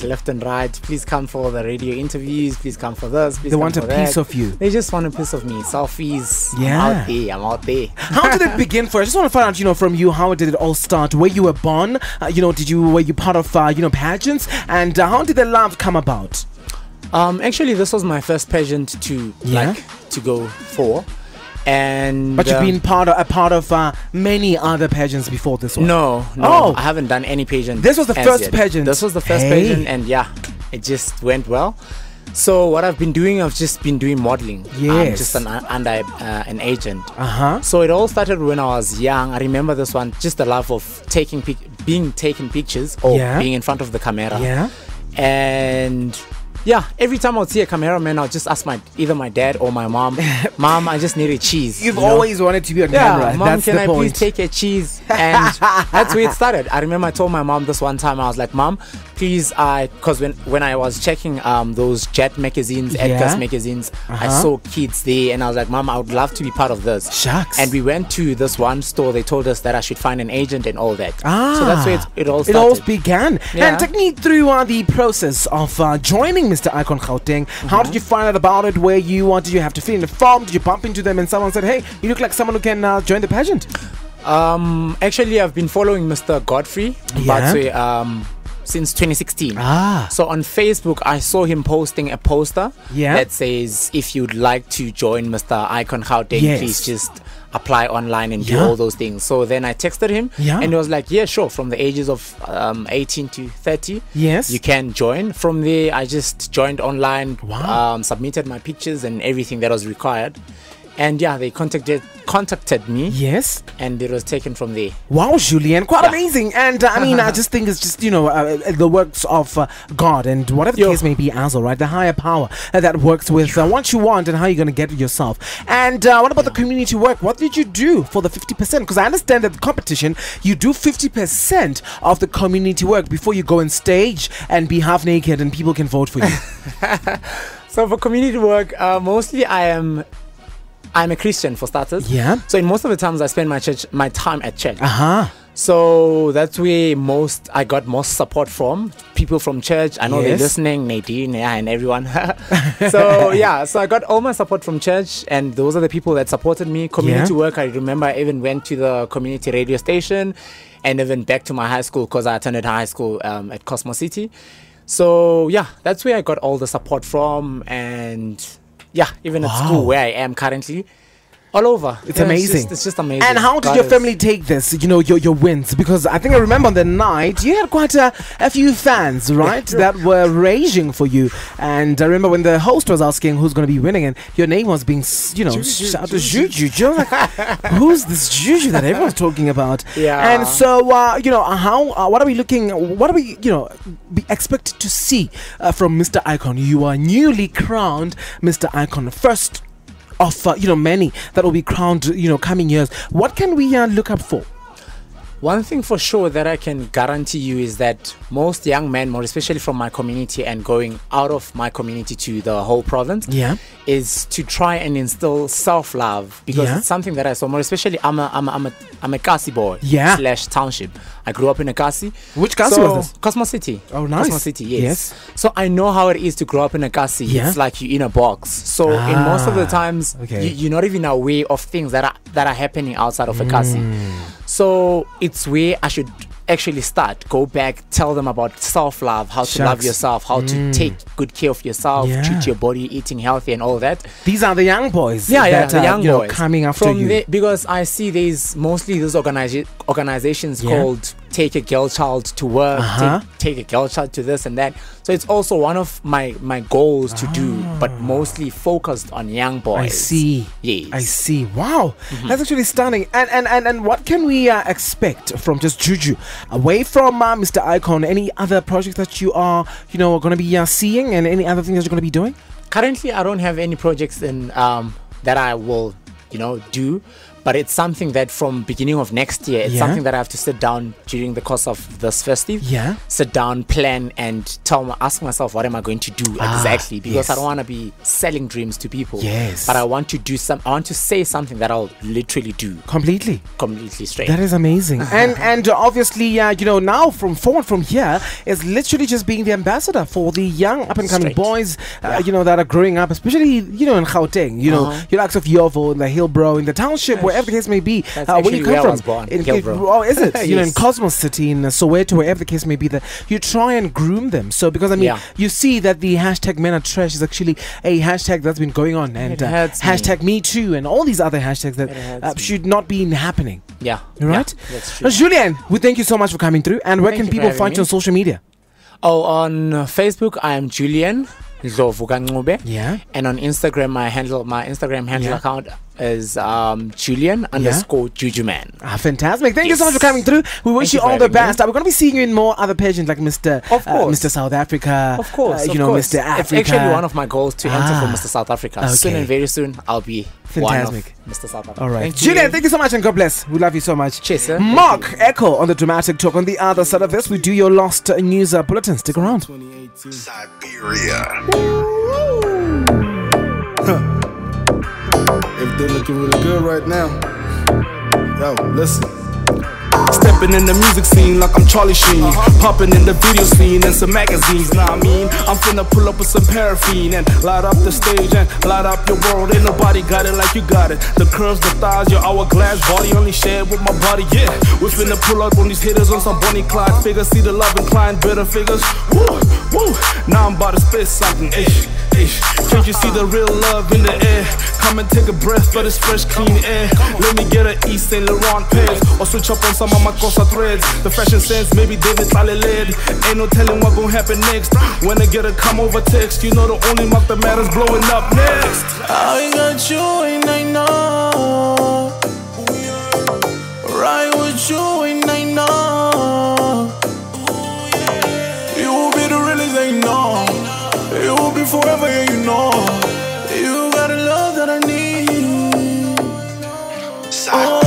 Speaker 8: Please come for the radio interviews. Please come for this. Please
Speaker 2: they
Speaker 8: come
Speaker 2: want a
Speaker 8: for
Speaker 2: piece
Speaker 8: that.
Speaker 2: of you.
Speaker 8: They just want a piece of me. Selfies.
Speaker 2: Yeah.
Speaker 8: I'm out there.
Speaker 2: How did it begin for? I just want to find out, from you, how did it all start? Where you were born? Were you part of, pageants? And how did the love come about?
Speaker 8: Actually, this was my first pageant to go for, and
Speaker 2: but you've been a part of many other pageants before this one.
Speaker 8: No, I haven't done any pageant.
Speaker 2: This was the first pageant.
Speaker 8: This was the first pageant, and it just went well. So what I've been doing, I've just been doing modeling.
Speaker 2: Yes.
Speaker 8: Just under an agent.
Speaker 2: Uh-huh.
Speaker 8: So it all started when I was young. I remember this one, just the love of being taken pictures or being in front of the camera.
Speaker 2: Yeah.
Speaker 8: And every time I would see a cameraman, I'll just ask either my dad or my mom, Mom, I just need a cheese.
Speaker 2: You've always wanted to be on camera.
Speaker 8: Mom,
Speaker 2: that's
Speaker 8: can
Speaker 2: the
Speaker 8: I
Speaker 2: point.
Speaker 8: please take a cheese? And that's where it started. I remember I told my mom this one time, I was like, Mom, please, because when I was checking those Jet magazines, Edgar's magazines, I saw kids there, and I was like, Mom, I would love to be part of this.
Speaker 2: Shucks.
Speaker 8: And we went to this one store. They told us that I should find an agent and all that. So that's where it all started.
Speaker 2: It all began.
Speaker 8: Yeah.
Speaker 2: And take me through the process of joining Mr. Icon Gauteng. How did you find out about it? Where did you have to fill in the form? Did you bump into them and someone said, hey, you look like someone who can join the pageant?
Speaker 8: Actually, I've been following Mr. Godfrey since 2016. So on Facebook, I saw him posting a poster that says, if you'd like to join Mr. Icon Gauteng, please just apply online and do all those things. So then I texted him and he was like, yeah, sure, from the ages of 18 to 30, you can join. From there, I just joined online, submitted my pictures and everything that was required. And they contacted me. Yes. And it was taken from there.
Speaker 2: Wow, Julian, quite amazing. And I just think it's just, the works of God and whatever the case may be, as right? The higher power that works with what you want and how you're going to get it yourself. And what about the community work? What did you do for the 50%? Because I understand that the competition, you do 50% of the community work before you go on stage and be half naked and people can vote for you.
Speaker 8: So for community work, mostly I'm a Christian for starters. Yeah. So in most of the times I spend my time at church. So that's where I got most support from people from church. I know they're listening, Nadine, and everyone. So I got all my support from church, and those are the people that supported me. Community work, I remember I even went to the community radio station and even back to my high school because I attended high school at Cosmo City. So that's where I got all the support from, and even at school where I am currently. all over.
Speaker 2: It's amazing.
Speaker 8: It's just amazing.
Speaker 2: And how did your family take this? You know, your wins, because I think I remember on the night you had quite a few fans, right, that were raging for you. And I remember when the host was asking who's going to be winning, and your name was being, shouted Juju. Like, who's this Juju that everyone's talking about?
Speaker 8: Yeah.
Speaker 2: And so, what are we be expected to see from Mr. Icon? You are newly crowned Mr. Icon, first of many that will be crowned coming years. What can we look up for?
Speaker 8: One thing for sure that I can guarantee you is that most young men, more especially from my community and going out of my community to the whole province, is to try and instill self-love, because it's something that I saw more especially. I'm a Kasi boy / township. I grew up in a Kasi.
Speaker 2: Which Kasi was this?
Speaker 8: Cosmo City.
Speaker 2: Oh, nice.
Speaker 8: Cosmo City, yes. So I know how it is to grow up in a Kasi. It's like you're in a box. So in most of the times, you're not even aware of things that are happening outside of a Kasi. So it's where I should actually start. Go back, tell them about self-love, how to love yourself, how to take good care of yourself, treat your body, eating healthy and all that.
Speaker 2: These are the young boys.
Speaker 8: The young boys
Speaker 2: coming after you.
Speaker 8: Because I see there's mostly those organizations called Take a Girl Child to Work, take a Girl Child to this and that. So it's also one of my goals to do, but mostly focused on young boys.
Speaker 2: I see.
Speaker 8: Yes.
Speaker 2: I see. Wow. That's actually stunning. And what can we expect from just Juju? Away from Mr. Icon, any other projects that you are, going to be seeing, and any other things that you're going to be doing?
Speaker 8: Currently, I don't have any projects in that I will, do. But it's something that from beginning of next year, it's something that I have to sit down during the course of this festive. Sit down, plan, and ask myself, what am I going to do exactly? Because I don't want to be selling dreams to people. But I want to do I want to say something that I'll literally do.
Speaker 2: Completely
Speaker 8: straight.
Speaker 2: That is amazing. and obviously, now from here is literally just being the ambassador for the young up and coming boys, that are growing up, especially in Gauteng. You likes of Yovo, in the Hillbrow, in the township, wherever the case may be. Where you come from?
Speaker 8: I was born,
Speaker 2: is it?
Speaker 8: Yes.
Speaker 2: In Cosmos City, in Soweto, wherever the case may be, that you try and groom them. So because you see that the hashtag Men Are Trash is actually a hashtag that's been going on, and hashtag Me Too, and all these other hashtags that should not be happening.
Speaker 8: Yeah,
Speaker 2: right.
Speaker 8: That's true.
Speaker 2: Julien, we thank you so much for coming through. And where can people find you on social media?
Speaker 8: Oh, on Facebook, I am Julien Ndlovu Kancube. And on Instagram, my Instagram handle account is Julian_Jujuman.
Speaker 2: Fantastic. Thank you so much for coming through. We wish you all the best. We're going to be seeing you in more other pageants like Mr. South Africa.
Speaker 8: Of course.
Speaker 2: Mr. Africa.
Speaker 8: It's actually one of my goals to enter for Mr. South Africa. Soon and very soon, I'll be one of Mr. South Africa.
Speaker 2: All right. Julian, thank you so much and God bless. We love you so much.
Speaker 8: Cheers, sir.
Speaker 2: Mark Echo on the Dramatic Talk. On the other side of this, we do your last news bulletin. Stick around.
Speaker 10: Siberia. Everything looking really good right now. Yo, listen. Stepping in the music scene like I'm Charlie Sheen. Popping in the video scene and some magazines. Nah, I mean, I'm finna pull up with some paraffin and light up the stage and light up your world. Ain't nobody got it like you got it. The curves, the thighs, your hourglass body only shared with my body. Yeah, we finna pull up on these hitters on some Bonnie Clyde figures. See the love inclined, bitter figures. Woo, woo. Now I'm about to spit something. Ish, ish. Can't you see the real love in the air? Come and take a breath for this fresh, clean air. Let me get an East Saint Laurent pairs or switch up on some of my Cosa threads. The fashion sense, maybe David Taliled. Ain't no telling what gon' happen next. When I get a come over text, you know the only mark that matters blowing up next. I got you and I know. Right with you and I know. You will be the realest, they know. You will be forever, yeah, you know. You got a love that I need. Siberia.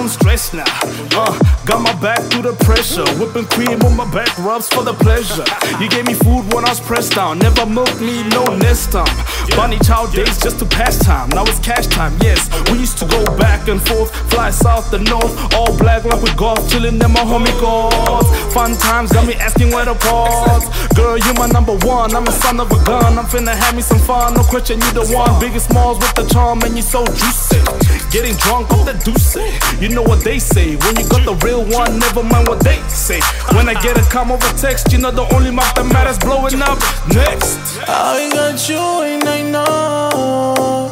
Speaker 10: I'm stressed now. Got my back through the pressure. Whipping cream on my back rubs for the pleasure. You gave me food when I was pressed down. Never milked me, no nest time. Bunny child days just to pass time. Now it's cash time, yes. We used to go back and forth, fly south and north. All black like with golf, chillin' in my homie cars. Fun times got me asking where the parts. Girl, you my number one, I'm a son of a gun. I'm finna have me some fun, no question you the one. Biggest smalls with the charm and you so juicy. Getting drunk off the deuce. You know what they say, when you got the real one, never mind what they say. When I get a come over text, you know the only mouth that matters blowing up next.
Speaker 11: I got you and I know.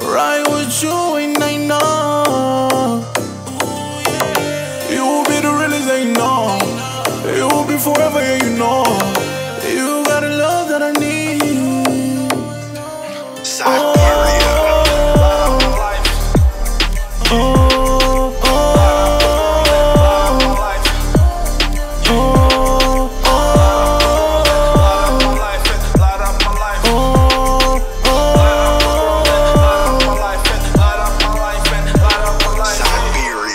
Speaker 11: Right with you and I know. You will be the realest, they know. You will be forever, yeah, you know. You got a love that I need. Siberia.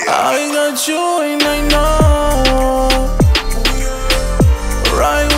Speaker 11: I got you and I know. Right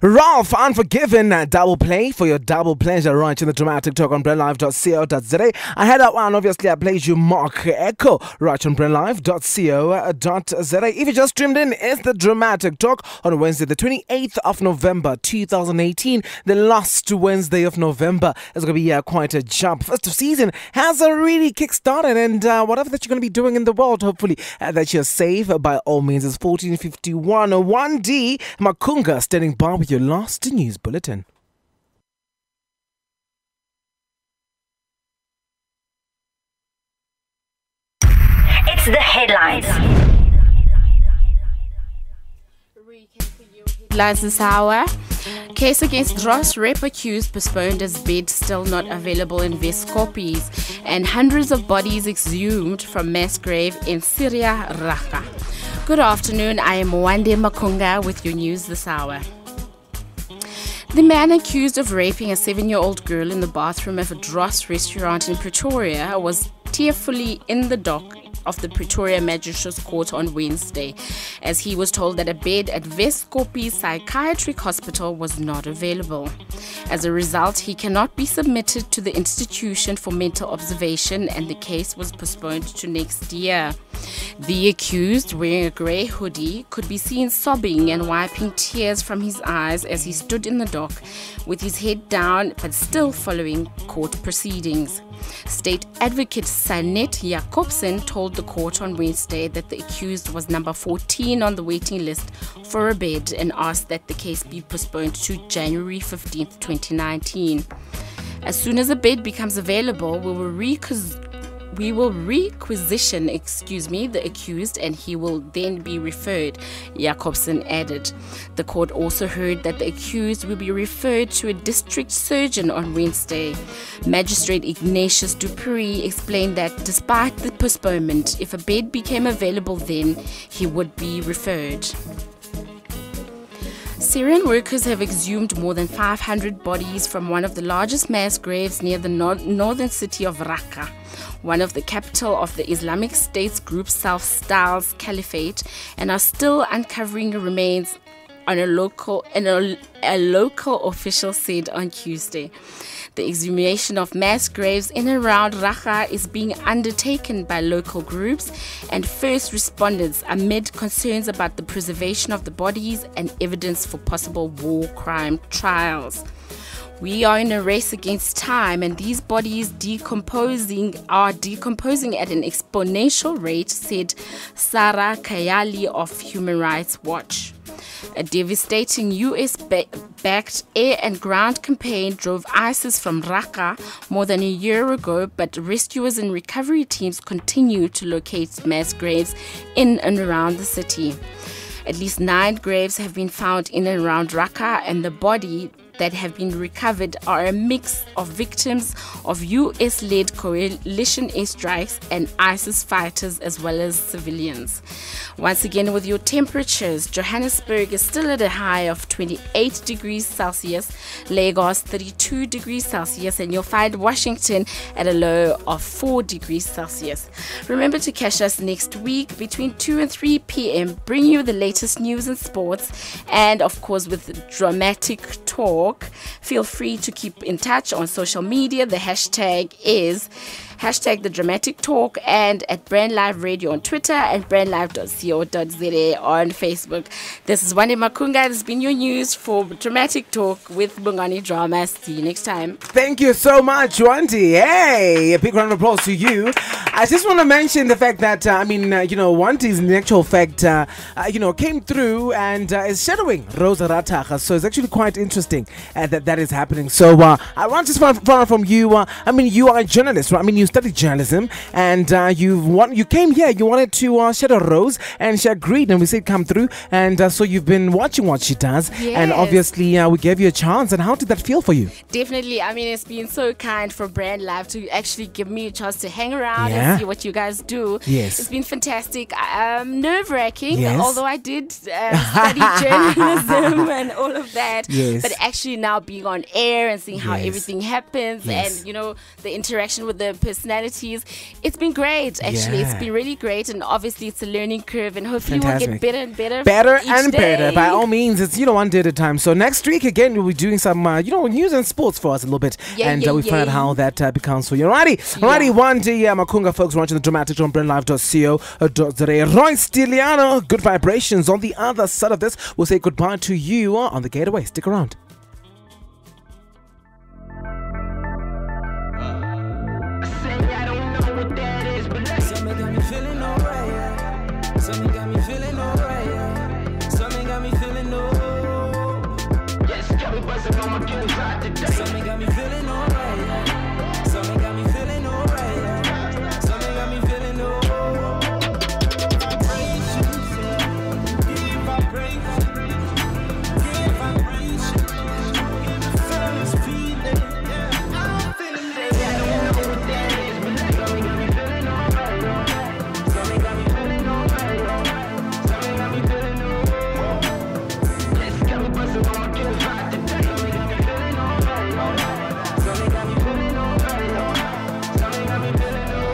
Speaker 2: Ralph, Unforgiven, double play for your double pleasure right in the Dramatic Talk on BrandLive.co.za. I had that one, obviously I played you Mark Echo right on BrandLive.co.za. If you just streamed in, it's the Dramatic Talk on Wednesday the 28th of November 2018, the last Wednesday of November. It's going to be quite a jump. Festive season has really kick-started, and whatever that you're going to be doing in the world, hopefully that you're safe by all means. It's 14:51. 1D Makunga standing by with your last news bulletin.
Speaker 3: It's the headlines.
Speaker 12: Headlines this hour. Case against Ross Rep accused postponed as bid still not available in Weskoppies, and hundreds of bodies exhumed from mass grave in Syria, Raqqa. Good afternoon, I am Wande Makunga with your news this hour. The man accused of raping a 7-year-old girl in the bathroom of a Dross restaurant in Pretoria was tearfully in the dock of the Pretoria Magistrates Court on Wednesday, as he was told that a bed at Weskoppies Psychiatric Hospital was not available. As a result, he cannot be submitted to the institution for mental observation, and the case was postponed to next year. The accused, wearing a grey hoodie, could be seen sobbing and wiping tears from his eyes as he stood in the dock with his head down but still following court proceedings. State Advocate Sanet Jacobsen told the court on Wednesday that the accused was number 14 on the waiting list for a bed and asked that the case be postponed to January 15, 2019. As soon as a bed becomes available, we will requisition the accused, and he will then be referred, Jacobsen added. The court also heard that the accused will be referred to a district surgeon on Wednesday. Magistrate Ignatius Dupree explained that despite the postponement, if a bed became available then, he would be referred. Syrian workers have exhumed more than 500 bodies from one of the largest mass graves near the northern city of Raqqa, one of the capital of the Islamic State's group self-styles Caliphate, and are still uncovering remains on a local official said on Tuesday. The exhumation of mass graves in and around Raqqa is being undertaken by local groups and first responders amid concerns about the preservation of the bodies and evidence for possible war crime trials. We are in a race against time, and these bodies are decomposing at an exponential rate, said Sarah Kayali of Human Rights Watch. A devastating US-backed air and ground campaign drove ISIS from Raqqa more than a year ago, but rescuers and recovery teams continue to locate mass graves in and around the city. At least 9 graves have been found in and around Raqqa, and the body that have been recovered are a mix of victims of US-led coalition airstrikes and ISIS fighters as well as civilians. Once again, with your temperatures, Johannesburg is still at a high of 28 degrees Celsius, Lagos 32 degrees Celsius, and you'll find Washington at a low of 4 degrees Celsius. Remember to catch us next week between 2 and 3 p.m., bring you the latest news and sports, and of course with Dramatic Talk. Feel free to keep in touch on social media. The hashtag is #The Dramatic Talk, and at Brand Live Radio on Twitter and brandlive.co.za on Facebook. This is Wande Makunga. This has been your news for Dramatic Talk with Bongani Drama. See you next time.
Speaker 2: Thank you so much, Wande. Hey, a big round of applause to you. I just want to mention the fact that, Wande is in actual fact, came through and is shadowing Rosa Ratagha. So it's actually quite interesting that is happening. So I want to find out from you. You are a journalist, right? You studied journalism, and you came here. You wanted to shadow Rose, and she agreed, and we said come through. And so you've been watching what she does,
Speaker 12: yes.
Speaker 2: And obviously we gave you a chance. And how did that feel for you?
Speaker 12: Definitely. It's been so kind for Brand Live to actually give me a chance to hang around and see what you guys do.
Speaker 2: Yes,
Speaker 12: it's been fantastic. Nerve-wracking,
Speaker 2: yes.
Speaker 12: Although I did study journalism and all of that.
Speaker 2: Yes.
Speaker 12: But actually now being on air and seeing how
Speaker 2: Yes.
Speaker 12: everything happens,
Speaker 2: Yes.
Speaker 12: and the interaction with the personalities. It's been great, actually.
Speaker 2: Yeah.
Speaker 12: It's been really great, and obviously it's a learning curve, and hopefully
Speaker 2: Fantastic.
Speaker 12: we'll get better and better.
Speaker 2: Better
Speaker 12: each
Speaker 2: and
Speaker 12: day.
Speaker 2: better. By all means, it's, one day at a time. So next week, again, we'll be doing some, news and sports for us a little bit. We find out how that becomes for you. Alrighty, one day, Makunga folks watching the Dramatic on BrentLive.co.za. Roy Stiliano, good vibrations. On the other side of this, we'll say goodbye to you on the Gateway. Stick around.
Speaker 13: Something got me feeling alright, yeah. Something got me feeling alright, yeah. Something got me feeling alright. Yes, got me buzzing on my gills right today. Something got me feeling alright, yeah. Something got me feeling alright, yeah. Something got me feeling alright. Vibrations, yeah. Give vibrations. Give vibrations. Feel this feeling, yeah. I'm feeling it. I don't know what that is, but something got me feeling alright. Something got me feeling alright. Something got me feeling alright. Yes, got me buzzing on my gills right today. Something got me feeling alright. Something got me feeling alright. Something got me feeling alright.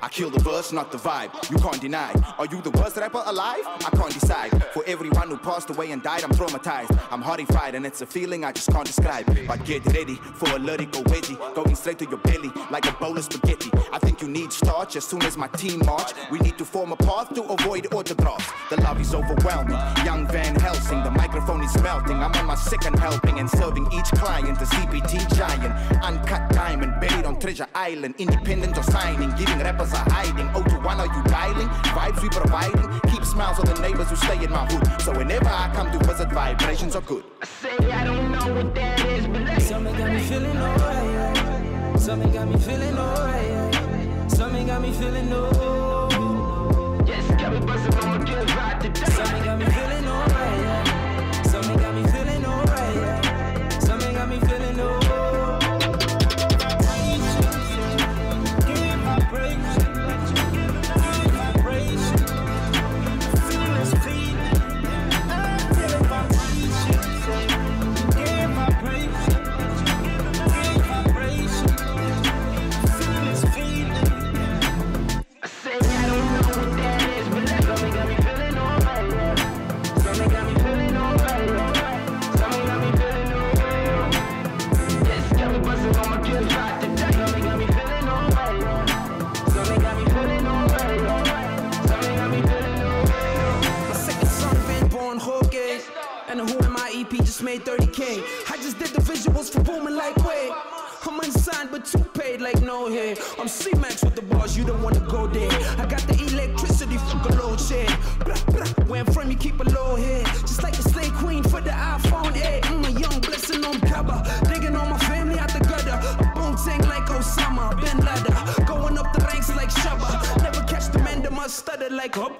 Speaker 14: I kill the verse, not the vibe. You can't deny. Are you the worst rapper alive? I can't decide. For everyone who passed away and died, I'm traumatized. I'm horrified, and it's a feeling I just can't describe. But get ready for a lyrical wedgie, going straight to your belly like a bowl of spaghetti. I think you need starch as soon as my team march. We need to form a path to avoid autographs. The love is overwhelming. Young Van Helsing, the microphone is melting. I'm on my second helping and serving each client a CPT giant. Uncut diamond buried on Treasure Island. Independent or signing, giving rappers a hiding. 021, are you dialing? Vibes we providing. Keep smiles on the neighbors who stay in my hood. So whenever I come to visit, vibrations are good.
Speaker 13: I say I don't know what that is, but something got me feeling alright, yeah. Something got me feeling alright, yeah. Something got me feeling alright. Yes, got me buzzing on my gills right today. Something got me feeling alright, yeah. Something got me feeling alright, yeah. Something got me feeling alright. Give vibrations. Give vibrations. Feel this feeling. I'm feeling vibrations. Give vibrations. Give vibrations. Feel this feeling. I say I don't know what that is, but something got me feeling alright, yeah. Something got me feeling alright, yeah. Something got me feeling alright. Yes, got me buzzing on my gills right today. Something got me feeling alright, yeah. Something got me feeling alright, yeah. Something got me feeling alright. My second song been born Jorge, and the Who Am I EP just made 30K. I just did the visuals for booming like wait. I'm unsigned but too paid like no head. I'm C-Max with the bars, you don't wanna go there. I got the electricity, fuck a load shed. Blah, blah. Where I'm from, you keep a low head. Just like the slave queen for the iPhone 8. I'm a young blessing on cover. Digging on my family out the gutter. A boom tank like Osama, Ben Laden. Going up the ranks like Shabba. Never catch the man that must stutter like up.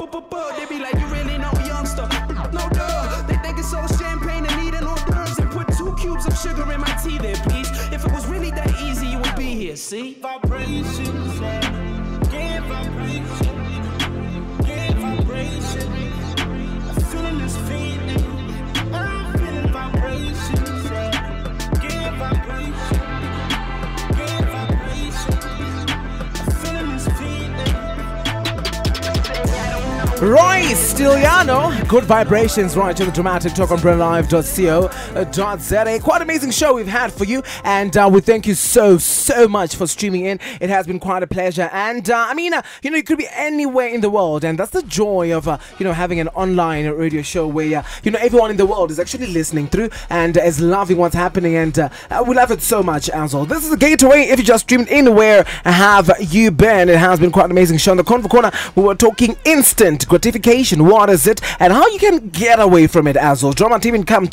Speaker 13: They be like, you really know youngster. No duh, they think it's all champagne and eating hors d'oeuvres. And put 2 cubes of sugar in my tea there, please. If it was really that easy, you would be here, see? Vibrations, yeah. Give vibrations. Give vibrations. I'm feeling this feeling. I'm feeling vibrations, yeah. Give vibrations. Give vibrations. I'm feeling this feeling.
Speaker 2: Roy Stiliano, good vibrations right to the Dramatic Talk on BrentLive.co.za. Quite amazing show we've had for you, and we thank you so much for streaming in. It has been quite a pleasure, and you could be anywhere in the world, and that's the joy of having an online radio show where everyone in the world is actually listening through and is loving what's happening, and we love it so much as well. This is the Gateway. If you just streamed in, where have you been? It has been quite an amazing show. In the Convo Corner, we were talking instant gratification. What is it, and how you can get away from it as well? Drama TV came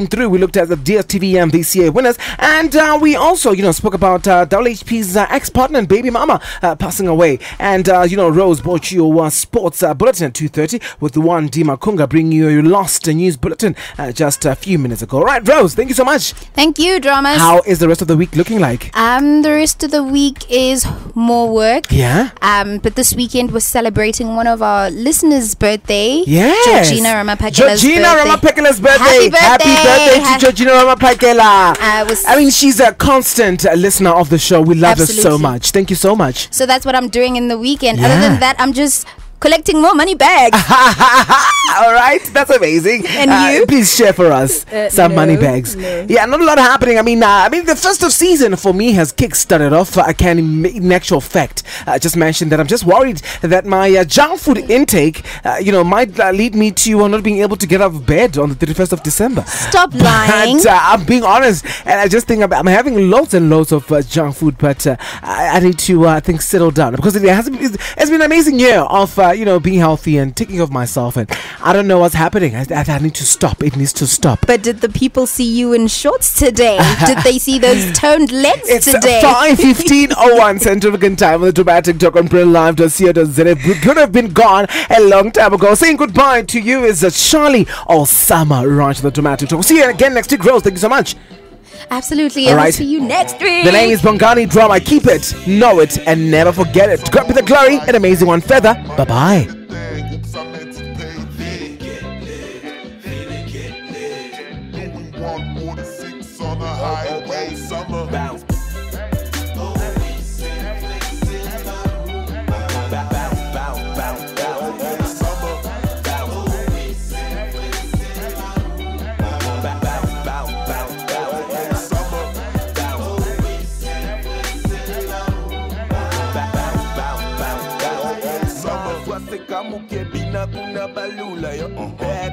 Speaker 2: through. We looked at the DSTV and VCA winners, and we also spoke about WHP's ex-partner and baby mama passing away. And Rose brought you a sports bulletin at 2:30 with the one Dima Kunga bringing you your last news bulletin just a few minutes ago. Right, Rose, thank you so much.
Speaker 4: Thank you, Dramas.
Speaker 2: How is the rest of the week looking like?
Speaker 4: The rest of the week is more work.
Speaker 2: Yeah.
Speaker 4: But this weekend we're celebrating one of our listener's birthday.
Speaker 2: Yes.
Speaker 4: Georgina Ramapakela's
Speaker 2: Georgina
Speaker 4: birthday.
Speaker 2: Ramapakela's birthday. Happy birthday to Georgina Ramapakela. I mean, she's a constant listener of the show. We love her so much. Thank you so much.
Speaker 4: So that's what I'm doing in the weekend. Other than that, I'm just collecting more money bags.
Speaker 2: All right, that's amazing.
Speaker 4: And you?
Speaker 2: Please share for us some money bags. Yeah, not a lot happening. I mean, the festive season for me has kick-started off. I can, in actual fact, just mention that I'm just worried that my junk food intake, might lead me to not being able to get out of bed on the 31st of December.
Speaker 4: Stop lying.
Speaker 2: But, I'm being honest, and I just think I'm having loads and loads of junk food, but I need to, I think, settle down because it's been an amazing year of being healthy and taking care of myself, and I don't know what's happening. I need to stop. It needs to stop.
Speaker 4: But did the people see you in shorts today? Did they see those toned legs today?
Speaker 2: It's 5:15:01 Central African Time on the Dramatic Talk on BrilliantLive.co.za. We could have been gone a long time ago. Saying goodbye to you is Charlie Osama right to the Dramatic Talk. We'll see you again next week, Rose. Thank you so much.
Speaker 4: Absolutely. And I'll see you next week.
Speaker 2: The name is Bongani Drama. Keep it, know it, and never forget it. Grab the glory, an amazing one feather. Bye-bye.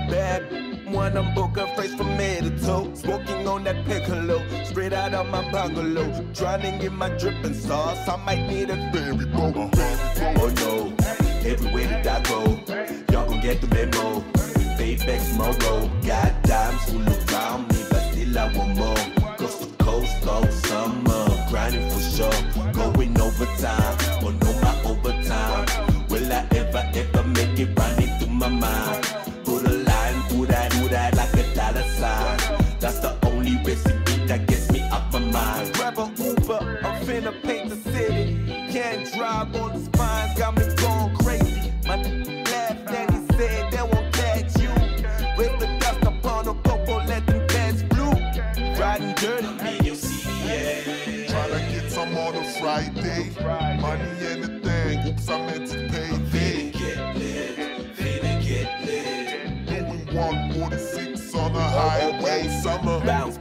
Speaker 11: Bad, mwana mboka fresh from head to toe. Smoking on that piccolo, straight out of my bungalow. Drowning in my dripping sauce, I might need a ferry boat. Oh no, everywhere that I go, y'all gon' get the memo. Payback tomorrow, got dimes who look around me, but still I want more. Coast to coast all summer, grinding for sure. Going overtime, or no my overtime. Will I ever make it running through my mind? Put a line, do that like a dollar sign. That's the only recipe that gets me up my mind. Grab a Uber, I'm finna paint the city. Can't drive on the spines, got me going crazy. My laughed and he said they won't catch you. With the dust upon the popo, let them dance blue. Riding dirty, me, you see, yeah.
Speaker 15: Tryna get some on a Friday. Money anything, oops, I meant to pay. Finna get lit. Doing 146 on the highway, summer. Bounce.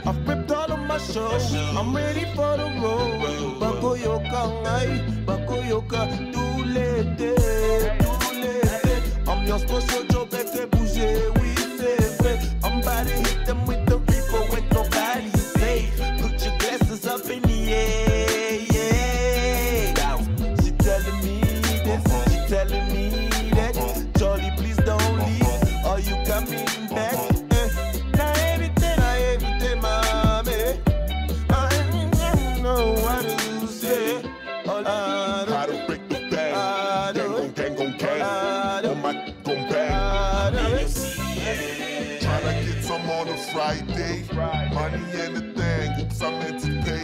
Speaker 11: I've ripped all of my shows, I'm ready for the road. Bakoyoka ngai, bakoyoka toulete. I'm your special job at the bouger, we say. I'm about to hit them with the reaper when nobody safe. Put your glasses up in the air, yeah. She telling me this, she telling me that. Charlie, please don't leave, or you coming back.
Speaker 15: Friday, money anything, oops, I meant to pay.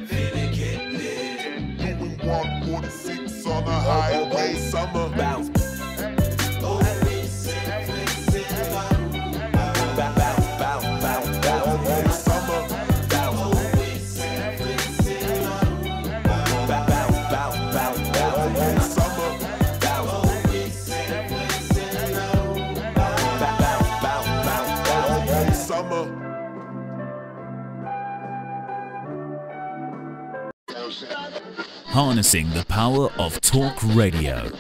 Speaker 15: Finna get lit. Doing 146 on the highway, summer. Bounce.
Speaker 16: Harnessing the power of talk radio.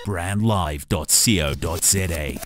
Speaker 16: BrandLive.co.za